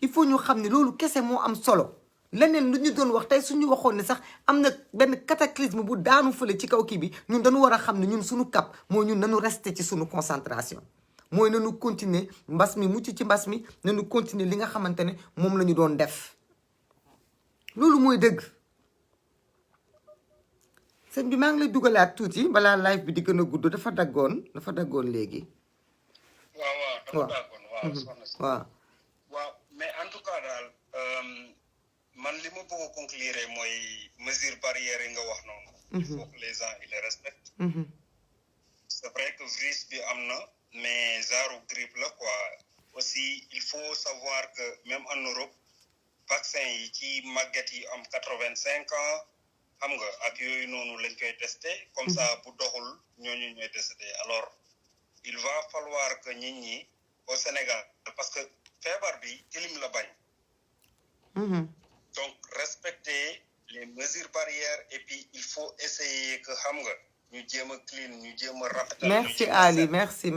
il faut ñu xam ne loolu kese moo am solo leneen lu ñu doon wax tey suñu waxoon ne sax am na benn cataclysme bu daanu fële ci kaw kii bi ñun dañu war a xam ne ñun suñu cap mooy ñun nañu rester ci suñu concentration mooy nañu continuer mbas mi mucc ci mbas mi nañu continuer li nga xamante ne moom la ñu doon def loolu mooy dëgg sëñ bi maa ngi lay dugalaat tuuti balaa live bi di gën a gudd dafa daggoon léegi. waaw mais en tout cas daal man li ma bëgg a conclure mooy mesure barrière yi nga wax noonu. il faut que les gens ils les respectent. c'est vrai que virus bi am na mais genre grippe la quoi aussi il faut savoir que même en Europe vaccin yi ci màgget yi am 85 ans. xam nga ak yooyu noonu lañ koy testé comme ça bu doxul ñooñu ñooy testé alors il va falloir que nit ñi au Sénégal parce que feebar bi tilim la bañ donc respecter les mesures barrières et puis il faut essayer que xam nga ñu jéem a clean ñu jéem a rafetal merci Ali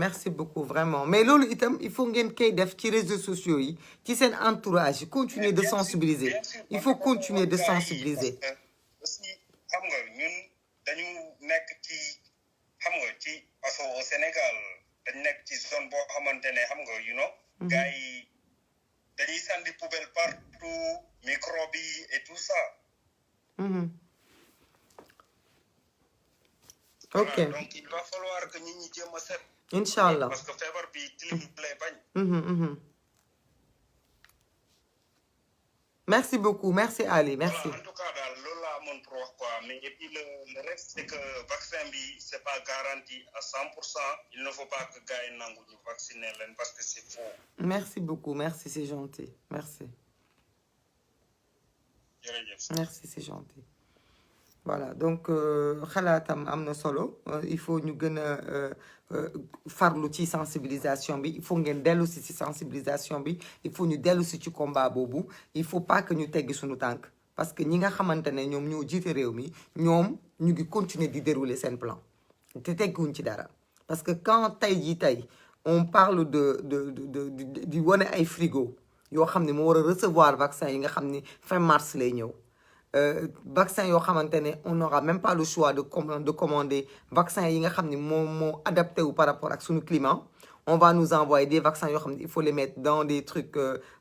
merci beaucoup vraiment mais loolu itam il faut ngeen koy def ci réseaux sociaux yi ci seen entourage yi continuer de sensibiliser il faut continuer de sensibiliser aussi xam nga ñun dañu nekk ci xam nga ci parce que au Sénégal dañ nekk ci zone boo xamante ne xam nga you know gars yi dañuy sànni poubelle partout microbe yi et tout ça ok voilà, donc il va falloir que nit ñi jéem a set inchallah parce que feebar bi tilim lay bañ merci beaucoup merci Ali merci voilà, en tout cas daal loolu laa amoon pour wax quoi mais et puis le reste c'est que vaccin bi c'est pas garanti à 100%. Il ne faut pas que gars yi nangu ñu vacciner leen parce que c'est faux. merci beaucoup merci c'est gentil merci. jërëjëf merci c'est gentil. voilà donc xalaatam am na solo il faut ñu gën a farlu ci sensibilisation bi il faut ngeen dellu si sensibilisation bi il faut ñu dellu si ci combat boobu il faut pas que ñu teggi suñu tànk parce que ñi nga xamante ne ñoom ñoo jiite réew mi ñoom ñu ngi continuer di dérouler seen plan te tegguñ ci dara parce que quand tey on parle di wane ay frigo yoo xam ne moo war a recevoir vaccin yi nga xam ni fin mars lay ñëw vaccin yoo xamante ne on n'aura même pas le choix de commander vaccin yi nga xam ne moo adapté wu par rapport ak suñu climat on va nous envoyer des vaccins yoo xam ne il faut les mettre dans des trucs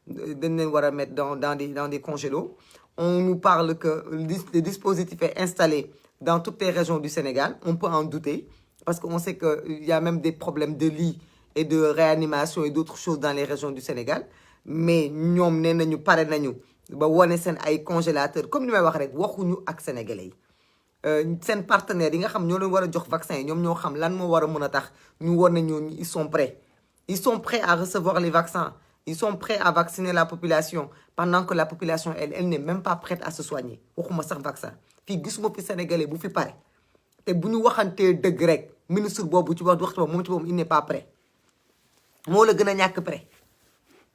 dañ leen war a mettre dans des congélos on nous parle que le dispositif est installé dans toutes les régions du Sénégal on peut en douter parce que on sait que il y a même des problèmes de lits et de réanimation et d'autres choses dans les régions du Sénégal mais ñoom nee nañu pare nañu ba wane seen ay congélateur comme ni may wax rek waxuñu ak sénégalais yi seen partenaires yi nga xam ñoo leen war a jox vaccin yi ñoom ñoo xam lan moo war a mën a tax ñu war na ñooñu ils sont prêts à recevoir les vaccins ils sont prêts à vacciner la population pendant que la population elle n'est même pas prête à se soigner waxuma sax vaccin fii gisuma fi sénégalais bu fi pare te bu ñu waxantee dëgg rek ministre boobu ci waxtu moom ci boobu il n'est pas prêt moo la gën a ñàkk prêt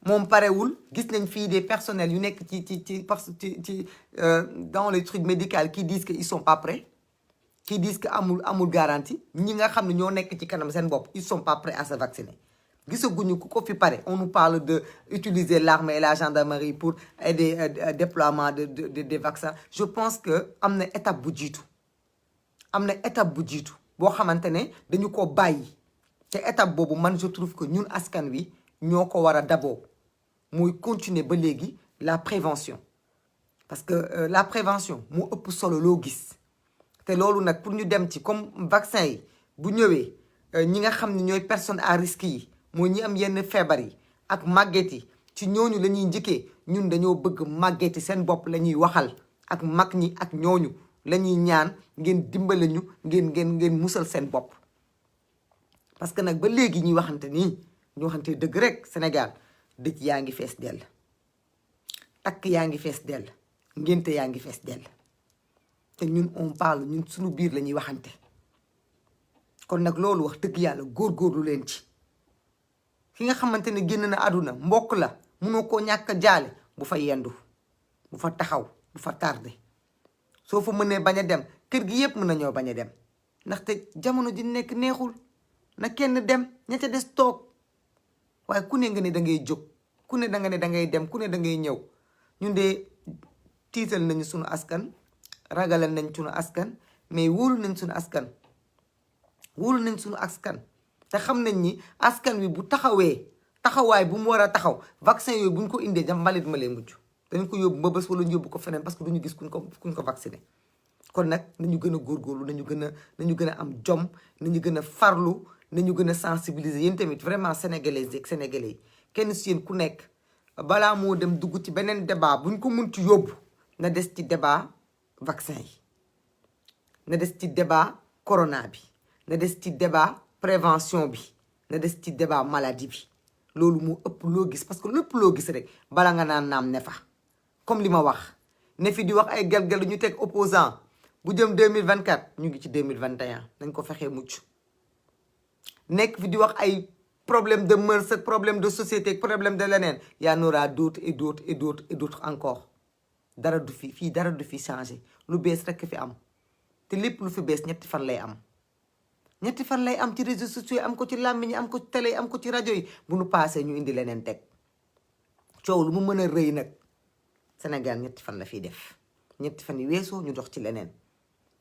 moom parewul gis nañ fii des personnels yu nekk ci dans les trucs médicaux qui disent que ils sont pas prêts qui disent que amul garantie ñi nga xam ne ñoo nekk ci kanam seen bopp ils sont pas prêts à se vacciner gisaguñu ku ko fi pare on nous parle de utiliser l'armée et la gendarmerie pour aider déploiement des vaccins je pense que am na étape bu jiitu boo xamante ne dañu ko bàyyi te étape boobu man je trouve que ñun askan wi ñoo ko war a daboo muy continuer ba léegi la prévention parce que la prévention moo ëpp solo loo gis te loolu nag pour ñu dem ci comme vaccin yi bu ñëwee ñi nga xam ne ñooy personnes à risque yi mooy ñi am yenn feebar yi ak màgget yi ci ñooñu la ñuy njëkkee ñun dañoo bëgg màggeti seen bopp la ñuy waxal ak mag ñi ak ñooñu la ñuy ñaan ngeen dimbale ñu ngeen musal seen bopp. parce que nag ba léegi ñuy waxante nii ñu waxante dëgg rek Sénégal dëj yaa ngi fees dell, takk yaa ngi fees dell, ngénte yaa ngi fees dell, te ñun on parle ñun suñu biir la ñuy waxante. kon nag loolu wax dëgg yàlla góorgóorlu leen ci. ki nga xamante ne génn na àdduna mbokk la munoo koo ñàkk a jaale bu fa yendu, bu fa taxaw, bu fa tardé. soo fa mënee bañ a dem kër gi yépp mën nañoo bañ a dem ndaxte jamono ji nekk neexul, na kenn dem ña ca des toog. waaye ku ne nga ne da ngay jóg, ku ne da nga ne da ngay dem, ku ne da ngay ñëw. ñun de tiital nañu sunu askan, ragalal nañ sunu askan, mais wóolu nañ sunu askan, wóolu nañ sunu askan. te xam nañ ni askan wi bu taxawee taxawaay bu mu war a taxaw, vaccin yooyu buñ ko indee jam mbalit ma lay mujj. dañ ko yóbbu Mbëbës wala ñu yóbbu ko feneen parce que duñu gis kuñ ko vacciné. kon nag nañu gën a góorgóorlu, nañu gën a am jom, nañu gën a farlu, nañu gën a sensibiliser. yéen tamit vraiment sénégalais ak sénégalais yi kenn si yéen ku nekk balaa moo dem dugg ci beneen débat buñ ko mun ci yóbbu na des ci débat vaccin yi, na des ci débat corona bi, na des ci débat prévention bi, na des ci débat maladie bi. loolu moo ëpp loo gis parce que lépp loo gis rek bala nga naan naam ne fa. comme li ma wax ne fi di wax ay gelgel ñu teg opposant bu jëm 2024 ñu ngi ci 2021 nañ ko fexee mucc. nekk fi di wax ay problème de mœurs, problème de société, problème de leneen, y en aura d'autres et d'autres et d'autres et d'autres encore. dara du fi fii dara du fi changé, lu bees rek fi am te lépp lu fi bees ñetti fan lay am. ñetti fan lay am ci réseaux sociaux yi, am ko ci làmmiñ yi, am ko ci télé yi, am ko ci rajo yi. bu nu paasee ñu indi leneen teg. coow lu mu mën a rëy nag Sénégal ñetti fan la fiy def, ñetti fan yi weesoo ñu dox ci leneen.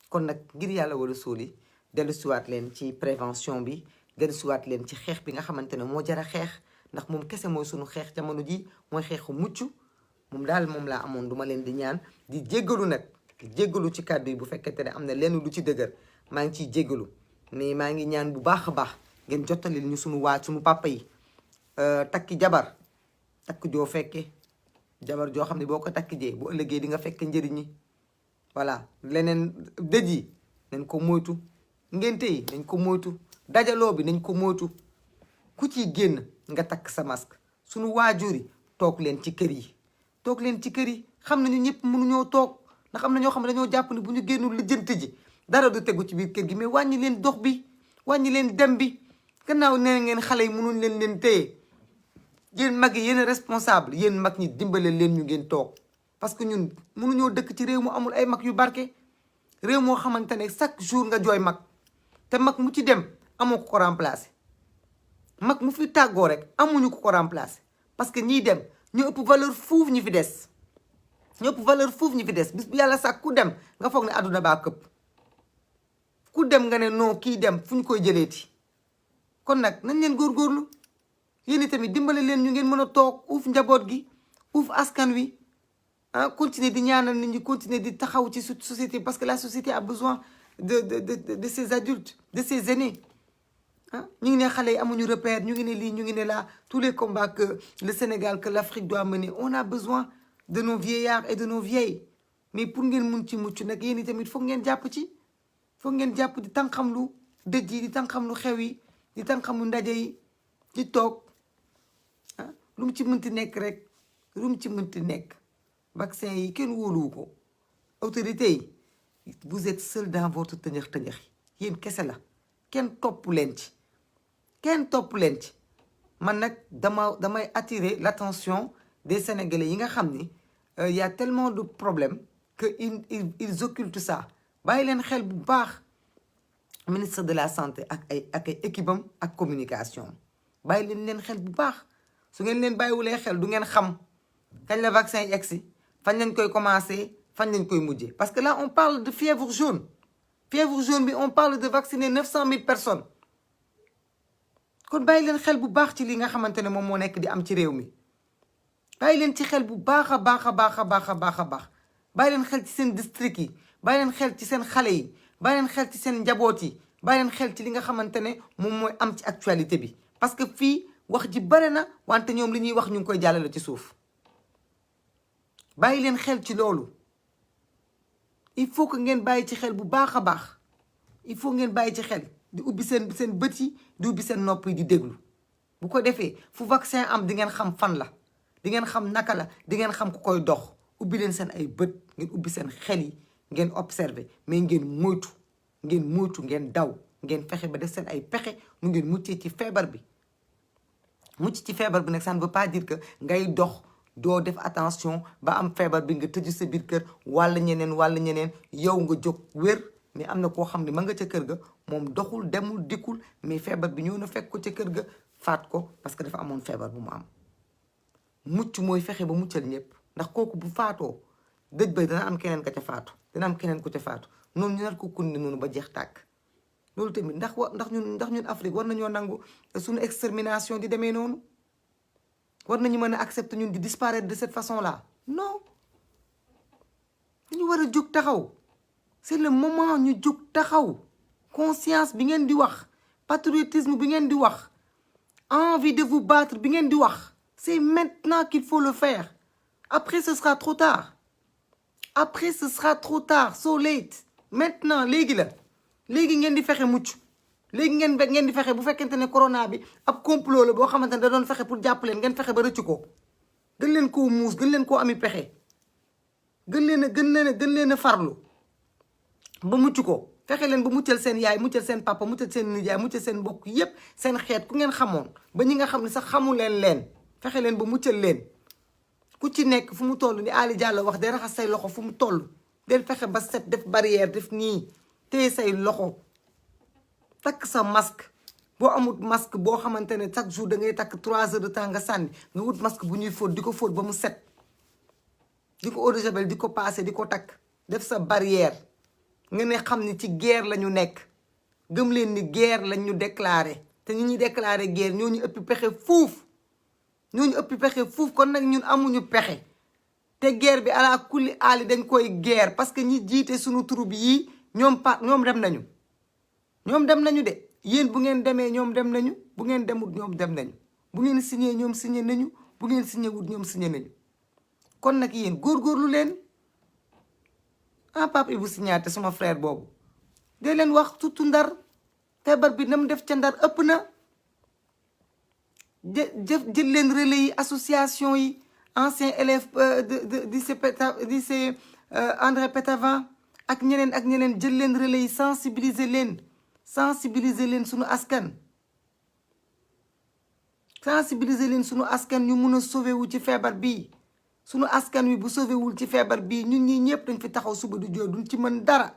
kon nag ngir yàlla war a sóoli dellusiwaat leen ci prévention bi, dellusiwaat leen ci xeex bi nga xamante ne moo jar a xeex, ndax moom kese mooy sunu xeex jamono ji, mooy xeexu mucc. moom daal moom laa amoon duma leen di ñaan di jéggalu nag, jéggalu ci kàddu yi bu fekkente ne am na lenn lu ci dëgër, maa ngi ciy jéggalu. mais maa ngi ñaan bu baax a baax ngeen jottalil ñu sunu papa yi takki jabar, takk joo fekke jabar joo xam ne boo ko takk jee bu ëllëgee di nga fekk njëriñ ñi. voilà leneen dëj yi nañ ko moytu, ngénte yi nañ ko moytu, dajaloo bi nañ ko moytu. ku ciy génn nga takk sa masque. sunu waajur yi toog leen ci kër yi, toog leen ci kër yi. xam nañu ñëpp mënuñoo toog ndax am na ñoo xam ne dañoo jàpp ne bu ñu génnul lijjanti ji dara du tegu ci biir kër gi. mais wàññi leen dox bi, wàññi leen dem bi. gannaaw nee ngeen xale yi mënuñ leen téye, yéen mag yi yéen responsable, yéen mag ñi dimbale leen ñu ngeen toog. parce que ñun mënuñoo dëkk ci réew mu amul ay mag yu barke, réew moo xamante ne chaque jour nga jooy mag, te mag mu ci dem amoo ko remplacer. mag mu fi tàggoo rek amuñu ko remplacer, parce que ñiy dem ñu ëpp valeur fuuf ñi fi des, ñu ëpp valeur fuuf ñi fi des. bis bu yàlla sax ku dem nga foog ne àdduna baa këpp, ku dem nga ne non kii dem fu ñu koy jëleeti. kon nag nañ leen góorgóorlu, yéen tamit dimbale leen ñu ngeen mën a toog uuf njaboot gi, uuf askan wi, continuer di ñaanal nit ñi, continuer di taxaw ci société, parce que la société a besoin de ces adultes, de ces aînés. ñu ngi ne xale yi amuñu repère, ñu ngi ne lii, ñu ngi ne là, tous les combats que le Sénégal, que l'Afrique doit mener, on a besoin de nos vieillards et de nos vieilles. mais pour ngeen mun ci mucc nag yéen tamit foog ngeen jàpp ci, foog ngeen jàpp di tànqamlu dëj yi, di tànqamlu xew yi, di tànqamlu ndaje yi, di toog lu mu ci mënti nekk rek, lu mu ci mënti nekk. vaccin yi kenn wóoluwu ko, autorité yi vous êtes seul dans votre tëñëx yéen kese la, kenn topp leen ci, kenn topp leen ci. man nag damay attirer l'attention des Sénégalais yi nga xam ni y a tellement de problèmes que ils occultent ça. bàyyi leen xel bu baax ministre de la santé ak ay équipe am ak communication, bàyyi leen xel bu baax. su ngeen leen bàyyiwulee xel du ngeen xam kañ la vaccin yi egsi, fañ lañ koy commencer, fañ lañ koy mujjee. parce que là on parle de fièvre jaune bi, on parle de vacciner 900 000 personnes. kon bàyyi leen xel bu baax ci li nga xamante ne moom moo nekk di am ci réew mi. bàyyi leen ci xel bu baax a baax a baax a baax a baax a baax. bàyyi leen xel ci seen district yi, bàyyi leen xel ci seen xale yi, bàyyi leen xel ci seen njaboot yi, bàyyi leen xel ci li nga xamante ne moom mooy am ci actualité bi. parce que fii wax ji bare na, wante ñoom li ñuy wax ñu ngi koy jàllale ci suuf. bàyyi leen xel ci loolu. il faut que ngeen bàyyi ci xel bu baax a baax. il faut ngeen bàyyi ci xel di ubbi seen bët yi di ubbi seen nopp yi di déglu bu ko defee fu vaccin am di ngeen xam fan la di ngeen xam naka la di ngeen xam ku koy dox ubbi leen seen ay bët ngeen ubbi seen xel yi ngeen observer mais ngeen moytu ngeen daw ngeen fexe ba def seen ay pexe nu ngeen muccee ci feebar bi. mucc ci feebar bi nag ça ne veut pas dire que ngay dox doo def attention ba am feebar bi nga tëju sa biir kër walla ñeneen yow nga jóg wér. mais am na koo xam ne ma nga ca kër ga moom doxul demul dikkul mais feebar bi ñëw na fekk ko ca kër ga faat ko parce que dafa amoon feebar bu mu am. mucc mooy fexe ba muccal ñëpp ndax kooku bu faatoo dëj ba dana am keneen ka ca faatu dana am keneen ku ca faatu noonu ñu nar ko kunni noonu ba jeex tàkk. loolu tamit ndax ñun Afrique war nañoo nangu suñu extermination di demee noonu war nañu mën a accepter ñun di disparaître de cette façon là non dañu war a jóg taxaw. c'est le moment ñu jóg taxaw conscience bi ngeen di wax patriotisme bi ngeen di wax envie de vous battre bi ngeen di wax c'est maintenant qu'il faut le faire après ce sera trop tard so late maintenant léegi la léegi ngeen di fexe mucc léegi ngeen di fexe bu fekkente ne corona bi ab complot la boo xamante ne da doon fexe pour jàpp leen ngeen fexe ba rëcc ko gën leen koo muus gën leen koo ami pexe gën leen a farlu ba mucc ko fexe leen ba muccal seen yaay muccal seen papa muccal seen nijaay muccal seen mbokk yépp seen xeet ku ngeen xamoon ba ñi nga xam ne sax xamu leen fexe leen ba muccal leen ku ci nekk fu mu toll ni Ali Diallo wax day raxas say loxo fu mu toll del fexe ba set def barrière def nii téye say loxo takk sa masque boo amut masque boo xamante ne chaque jour da ngay takk 3 heures de temps nga sànni nga wut masque bu ñuy fóot di ko fóot ba mu set di ko eau de javel di ko passé di ko takk def sa barrière nga ne xam ni ci guerre la ñu nekk gëm leen ni guerre lañ ñu déclaré te ñi ñuy déclaré guerre ñoo ñu ëpp pexe fuuf kon nag ñun amuñu pexe te guerre bi ala kulli aali dañ koy guerre parce que ñi jiite suñu troupe yii ñoom dem nañu de yéen bu ngeen demee ñoom dem nañu bu ngeen demut ñoom dem nañu bu ngeen signé ñoom signé nañu bu ngeen signé wut ñoom signé nañu kon nag yéen góorgóorlu leen Pape Ibou Signaté suma frère boobu dee leen wax tuuti Ndar feebar bi nam def ca Ndar ëpp na jël leen relais yi association yi anciens élèves de lycée André Pétavin ak ñeneen jël leen relais yi sensibiliser leen suñu askan ñu mun a sauver wu ci feebar bii suñu askan wi bu sauvé wul ci feebar bii ñun ñii ñëpp dañ fi taxaw suba du jooy duñ ci mën dara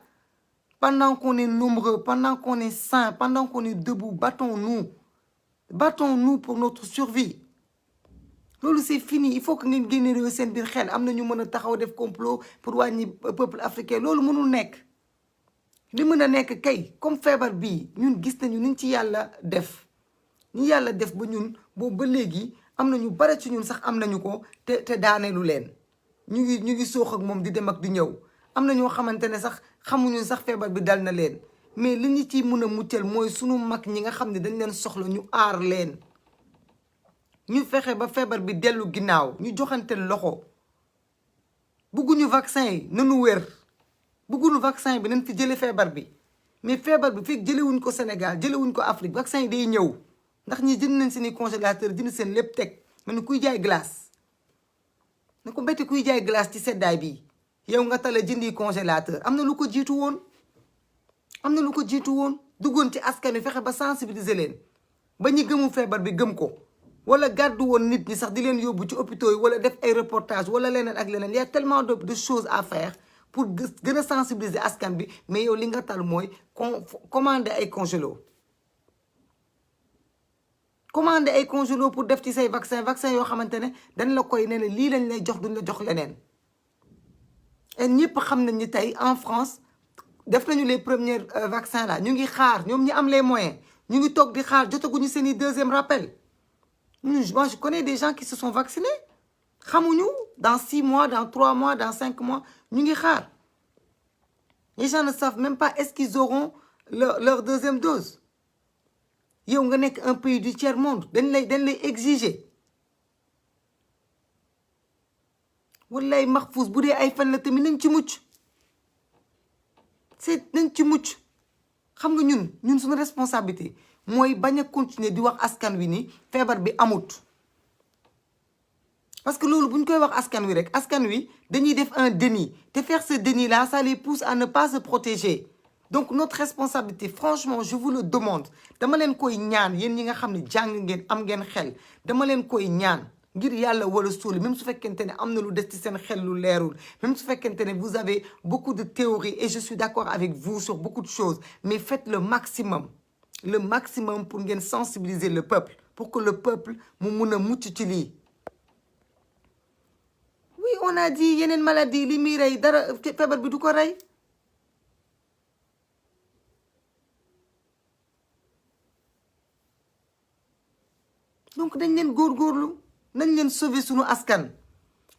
pendant qu'on est nombreux pendant qu'on est sain pendant qu'on est debout battons-nous pour notre survie loolu c'est fini il faut que ngeen génne réew seen biir xel am na ñu mën a taxaw def complot pour wàññi peuple africain loolu mënul nekk li mën a nekk kay comme feebar bii ñun gis nañu niñ ci yàlla def ba ñun boobu ba léegi am na ñu bare ci ñun sax am nañu ko te daaneelu leen ñu ngi soox ak moom di dem ak di ñëw am na ñoo xamante ne sax xamuñu sax feebar bi dal na leen mais li ñu ciy mun a muccal mooy sunu mag ñi nga xam ne dañ leen soxla ñu aar leen ñu fexe ba feebar bi dellu ginnaaw ñu joxante loxo bugguñu vaccin yi nanu wér bugguñu vaccin bi nañ fi jële feebar bi mais feebar bi fekk jëlewuñ ko Sénégal jëlewuñ ko Afrique vaccin yi day ñëw ndax ñi jënd nañ seeni congélateur jënd seen lépp teg mel ni kuy jaay glace na ko betti kuy jaay glace ci seddaay bi yow nga tala jëndi congélateur am na lu ko jiitu woon duggoon ci askan wi fexe ba sensibiliser leen ba ñi gëmu feebar bi gëm ko wala gàddu woon nit ñi sax di leen yóbbu ci hôpitaux yi wala def ay reportage wala leneen ak leneen y a tellement de choses à faire pour gën a sensibiliser askan bi mais yow li nga tal mooy commander ay congélo pour def ci say vaccin yoo xamante ne dañ la koy ne lii lañ lay jox duñ la jox leneen et ñëpp xam nañ ni tey en France def nañu les premiers vaccins là ñu ngi xaar ñoom ñi am les moyens ñu ngi toog di xaar jotaguñu seen i deuxième rappel moi je connais des gens qui se sont vaccinés xamuñu dans 6 mois dans 3 mois dans 5 mois ñu ngi xaar les gens ne savent même pas est-ce qu'ils auront leur deuxième dose yow nga nekk un pays du tiers monde dañ lay exiger wallaay Mahfouz bu dee ay fan la tamit nañ ci mucc nañ ci mucc. xam nga ñun suñu responsabilité mooy bañ a continuer di wax askan wi ni feebar bi amut. parce que loolu bu ñu koy wax askan wi rek askan wi dañuy def un déni te faire ce déni là ça les pousse à ne pas se protéger. donc notre responsabilité franchement je vous le demande dama leen koy ñaan yéen ñi nga xam ne jàng ngeen am ngeen xel dama leen koy ñaan ngir yàlla wala suuli même su fekkente ne am na lu des ci seen xel lu leerul même su fekkente ne vous avez beaucoup de théories et je suis d'accord avec vous sur beaucoup de choses mais faites le maximum pour ngeen sensibiliser le peuple pour que le peuple mu mun a mucc ci lii. oui on a dit yeneen maladie li muy rey dara feebar bi du ko rey. donc dañ leen góorgóorlu nañ leen sauver suñu askan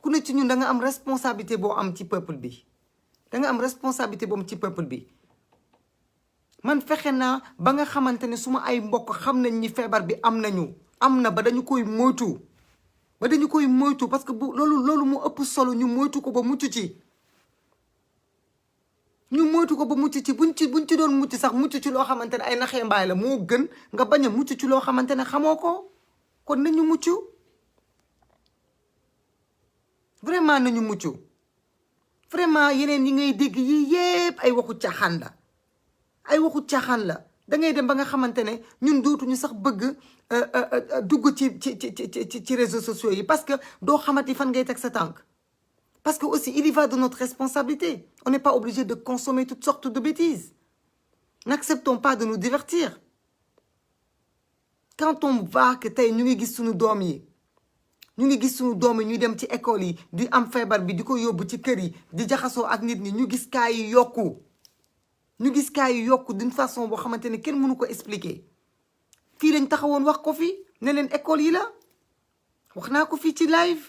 ku ne ci ñun da nga am responsabilité boo am ci peuple bi da nga am responsabilité boo am ci peuple bi. man fexe naa ba nga xamante ne suma ay mbokk xam nañ ni feebar bi am na ba dañu koy moytu parce que bu loolu mu ëpp solo ñu moytu ko ba mucc ci. buñ ci doon mucc sax mucc ci loo xamante ne ay naxee mbaay la moo gën nga bañ a mucc ci loo xamante ne xamoo ko. kon nañu mucc vraiment nañu mucc vraiment yeneen yi ngay dégg yi yépp ay waxu caaxaan la da ngay dem ba nga xamante ne ñun dootuñu sax bëgg dugg ci réseaux sociaux yi parce que doo xamati fan ngay teg sa tànk parce que aussi il y va de notre responsabilité on n'est pas obligé de consommer toutes sortes de bêtises n'acceptons pas de nous divertir. quand on voit que tey ñu ngi gis suñu doom yi ñuy dem ci école yi di am feebar bi di ko yóbbu ci kër yi di jaxasoo ak nit ñi ñu gis cas yi yokku d'une façon boo xamante ne kenn mënu ko expliquer. fii lañ taxawoon wax ko fi ne leen école yi la wax naa ko fii ci live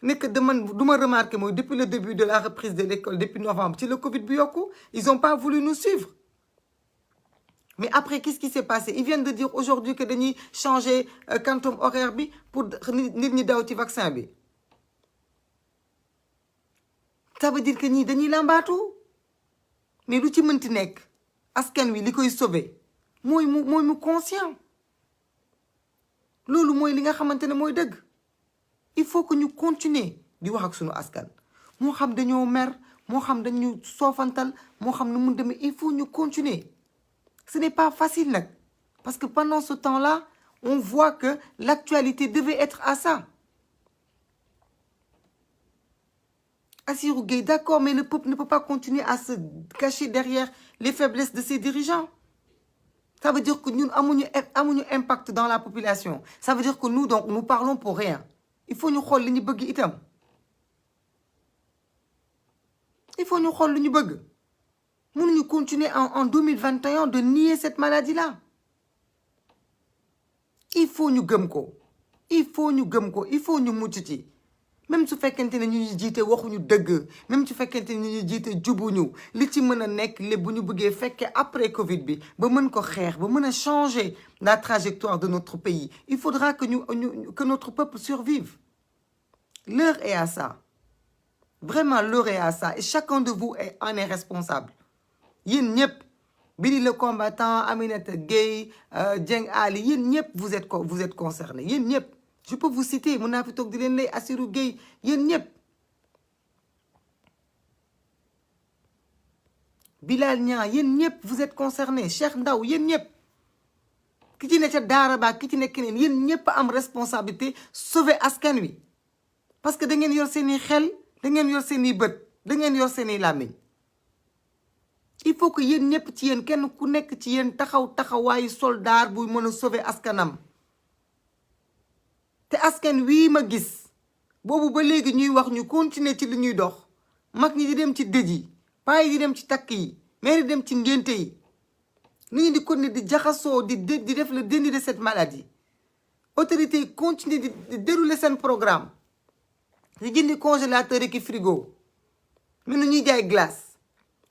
nekk du ma remarqué mooy depuis le début de la reprise de l'école depuis novembre ci le Covid bi yokku ils ont pas voulu nous suivre. mais après qu'est-ce qui s'est passé ils viennent de dire aujourd'hui que dañuy changer quantum horaire bi pour nit ñi daw ci vaccin bi. ça veut dire que ñii dañuy làmbaatu mais lu ci mënti nekk askan wi li koy sauver mooy mu conscient. loolu mooy li nga xamante ne mooy dëgg. il faut que ñu continuer di wax ak sunu askan moo xam dañoo mer moo xam dañu soofantal moo xam nu mu demee il faut ñu continuer. Ce n'est pas facile nag parce que pendant ce temps-là on voit que l'actualité devait être à ça. Assirou Gueye d'accord mais le peuple ne peut pas continuer à se cacher derrière les faiblesses de ses dirigeants. Ça veut dire que ñun amuñu impact dans la population. Ça veut dire que nous donc nous parlons pour rien. Il faut ñu xool li ñu bëgg itam. Mënuñu continuer en 2021 de nier cette maladie-là. Il faut ñu gëm ko il faut ñu mucc ci même su fekkente ne ñu jiite waxuñu dëgg même su fekkente ne ñu jiite jubuñu li ci mën a nekk lépp bu ñu bëggee fekkee après Covid bi ba mën ko xeex ba mën a changer la trajectoire de notre pays il faudra que que notre peuple survive. L'heure est à ça. Vraiment l'heure est à ça et chacun de vous en est responsable. yéen ñëpp Billy le combattant Aminata Gueye Dieng Ali yéen ñëpp vous êtes concernés yéen ñëpp je peux vous citer mun naa fi toog di leen lay Assirou Gueye yéen ñëpp Bilal Niang yéen ñëpp vous êtes concernés Cheikh Ndaw yéen ñëpp ki ci ne ca daara ba ki ci ne keneen yéen ñëpp am responsabilité sauver askan wi parce que da ngeen yor seeni xel da ngeen yor seeni bët da ngeen yor seeni làmmiñ. Il faut que yéen ñëpp ci yéen kenn ku nekk ci yéen taxawaayu soldat buy mën a sauver askanam te askan wii ma gis boobu ba léegi ñuy wax ñu continuer ci li ñuy dox mag ñi di dem ci dëj yi paa yi di dem ci takk yi mais di dem ci ngénte yi nit ñi di continuer di jaxasoo di def le déni de cette maladie autorité yi continuer di dérouler seen programme di jëndi congélateur ki frigo mais nu ñuy jaay glace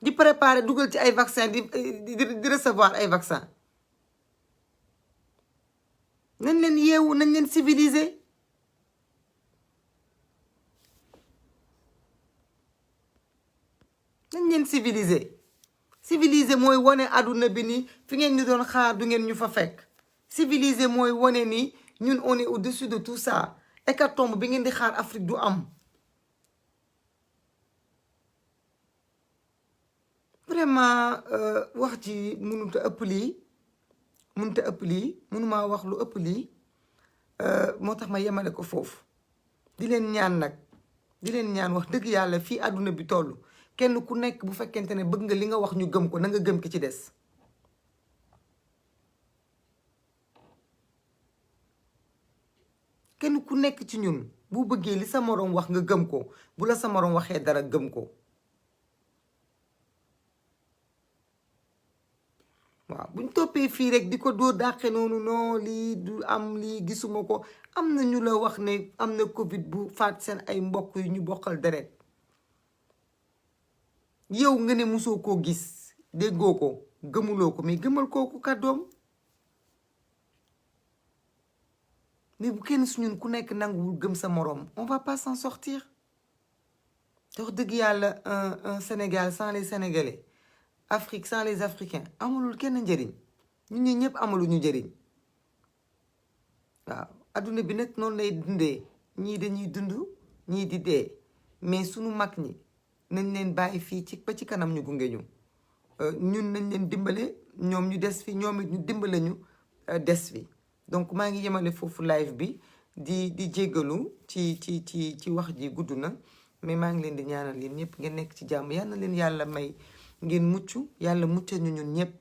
di préparer dugal ci ay vaccin di recevoir ay vaccin nañ leen yeewu nañ leen civiliser ngeen civilisé mooy wane àdduna bi ni fi ngeen ñu doon xaar du ngeen ñu fa fekk. Civilisé mooy wane ni ñun on est au-dessus de tout ça. Hécatombe bi ngeen di xaar Afrique du am. Vraiment wax ji mënut a ëpp lii mënumaa wax lu ëpp lii moo tax ma yemale ko foofu. di leen ñaan wax dëgg yàlla fii àdduna bi toll kenn ku nekk bu fekkente ne bëgg nga li nga wax ñu gëm ko na nga gëm ki ci des. kenn ku nekk ci ñun bu bëggee li sa moroom wax nga gëm ko bu la sa moroom waxee dara gëm ko. waaw buñ toppee fii rek di ko dóor dàqe noonu non lii du am lii gisuma ko am na ñu la wax ne am na Covid bu faat seen ay mbokk yu ñu bokkal deret yow nga ne musoo koo gis déggoo ko gëmuloo ko mais gëmal kooku kàddoom. mais bu kenn su ñun ku nekk nanguwul gëm sa moroom on va pas s'en sortir. te wax dëgg yàlla un Sénégal sans les Sénégalais. Afrique sans les Africains amalul kenn njëriñ ñun ñi ñëpp amaluñu njëriñ. waaw adduna bi nag noonu lay dundee ñii dañuy dund ñii di dee mais sunu mag ñi nañ leen bàyyi fii ci ba ci kanam ñu gunge ñu. ñun nañ leen dimbale ñoom ñu des fi ñoom it ñu dimbale ñu des fi. donc maa ngi yemale foofu live bi di jéggalu ci wax ji gudd na mais maa ngi leen di ñaanal yéen ñëpp ngeen nekk ci jàmm yal na leen yàlla may ngeen mucc yàlla mucc ñu ñun ñëpp.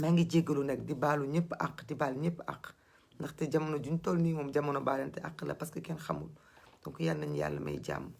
maa ngi jéggalu nag di baalu ñëpp àq di baal ñëpp àq ndaxte jamono juñ toll nii moom jamono baalante àq la parce que kenn xamul donc yal nañu yàlla may jàmm.